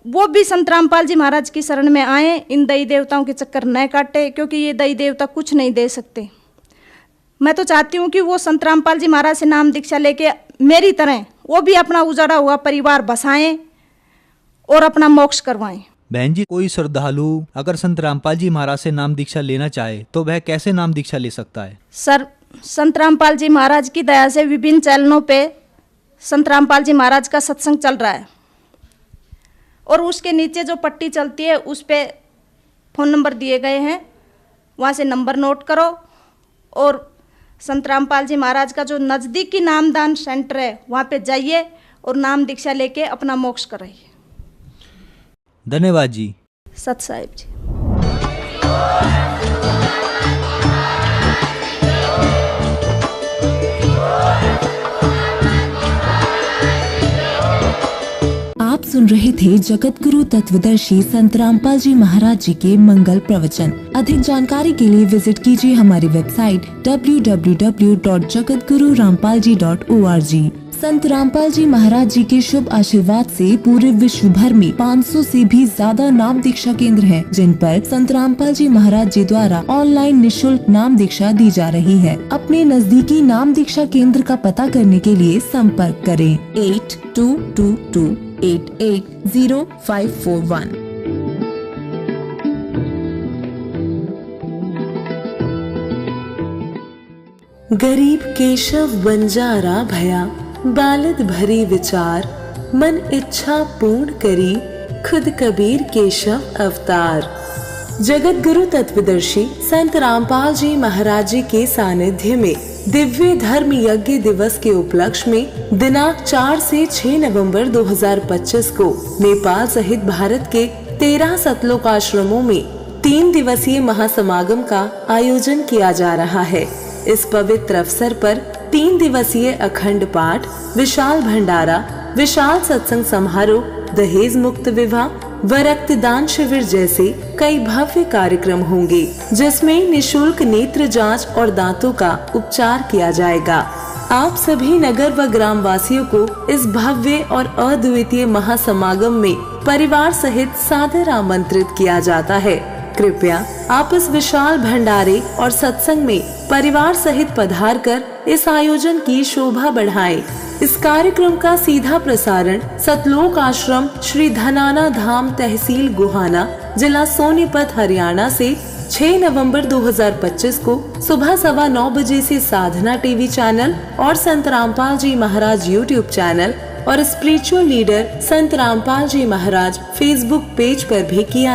I: वो भी संत रामपाल जी महाराज की शरण में आए, इन दई देवताओं के चक्कर न काटे, क्योंकि ये दई देवता कुछ नहीं दे सकते। मैं तो चाहती हूँ कि वो संत रामपाल जी महाराज से नाम दीक्षा लेके मेरी तरह वो भी अपना उजाड़ा हुआ परिवार बसाएं और अपना मोक्ष करवाएं।
E: बहन जी, कोई श्रद्धालु अगर संत रामपाल जी महाराज से नाम दीक्षा लेना चाहे तो वह कैसे नाम दीक्षा ले सकता है?
I: सर, संत रामपाल जी महाराज की दया से विभिन्न चैनलों पे संत रामपाल जी महाराज का सत्संग चल रहा है और उसके नीचे जो पट्टी चलती है उस पे फ़ोन नंबर दिए गए हैं, वहाँ से नंबर नोट करो और संत रामपाल जी महाराज का जो नज़दीकी नामदान सेंटर है वहाँ पे जाइए और नाम दीक्षा लेके अपना मोक्ष कराइए।
E: धन्यवाद जी।
I: सत साहिब जी।
A: आप सुन रहे थे जगत गुरु तत्वदर्शी संत रामपाल जी महाराज जी के मंगल प्रवचन। अधिक जानकारी के लिए विजिट कीजिए हमारी वेबसाइट www.jagatgururampalji.org। संत रामपाल जी महाराज जी के शुभ आशीर्वाद से पूरे विश्व भर में 500 से भी ज्यादा नाम दीक्षा केंद्र हैं, जिन पर संत रामपाल जी महाराज जी द्वारा ऑनलाइन निशुल्क नाम दीक्षा दी जा रही है। अपने नजदीकी नाम दीक्षा केंद्र का पता करने के लिए संपर्क करें 8222880541। गरीब केशव बंजारा भया, बालद भरी विचार, मन इच्छा पूर्ण करी, खुद कबीर केशव अवतार। जगत गुरु तत्वदर्शी संत रामपाल जी महाराज जी के सानिध्य में दिव्य धर्म यज्ञ दिवस के उपलक्ष्य में दिनांक 4 से 6 नवंबर 2025 को नेपाल सहित भारत के 13 सतलोक आश्रमों में 3 दिवसीय महासमागम का आयोजन किया जा रहा है। इस पवित्र अवसर पर 3 दिवसीय अखंड पाठ, विशाल भंडारा, विशाल सत्संग समारोह, दहेज मुक्त विवाह व रक्तदान शिविर जैसे कई भव्य कार्यक्रम होंगे, जिसमें निशुल्क नेत्र जांच और दांतों का उपचार किया जाएगा। आप सभी नगर व ग्राम वासियों को इस भव्य और अद्वितीय महासमागम में परिवार सहित सादर आमंत्रित किया जाता है। कृपया आप इस विशाल भंडारे और सत्संग में परिवार सहित पधार कर इस आयोजन की शोभा बढ़ाएं। इस कार्यक्रम का सीधा प्रसारण सतलोक आश्रम श्री धनाना धाम तहसील गुहाना जिला सोनीपत हरियाणा से 6 नवंबर 2025 को सुबह 9:15 बजे से साधना टीवी चैनल और संत रामपाल जी महाराज यूट्यूब चैनल और स्पिरिचुअल लीडर संत रामपाल जी महाराज फेसबुक पेज पर भी किया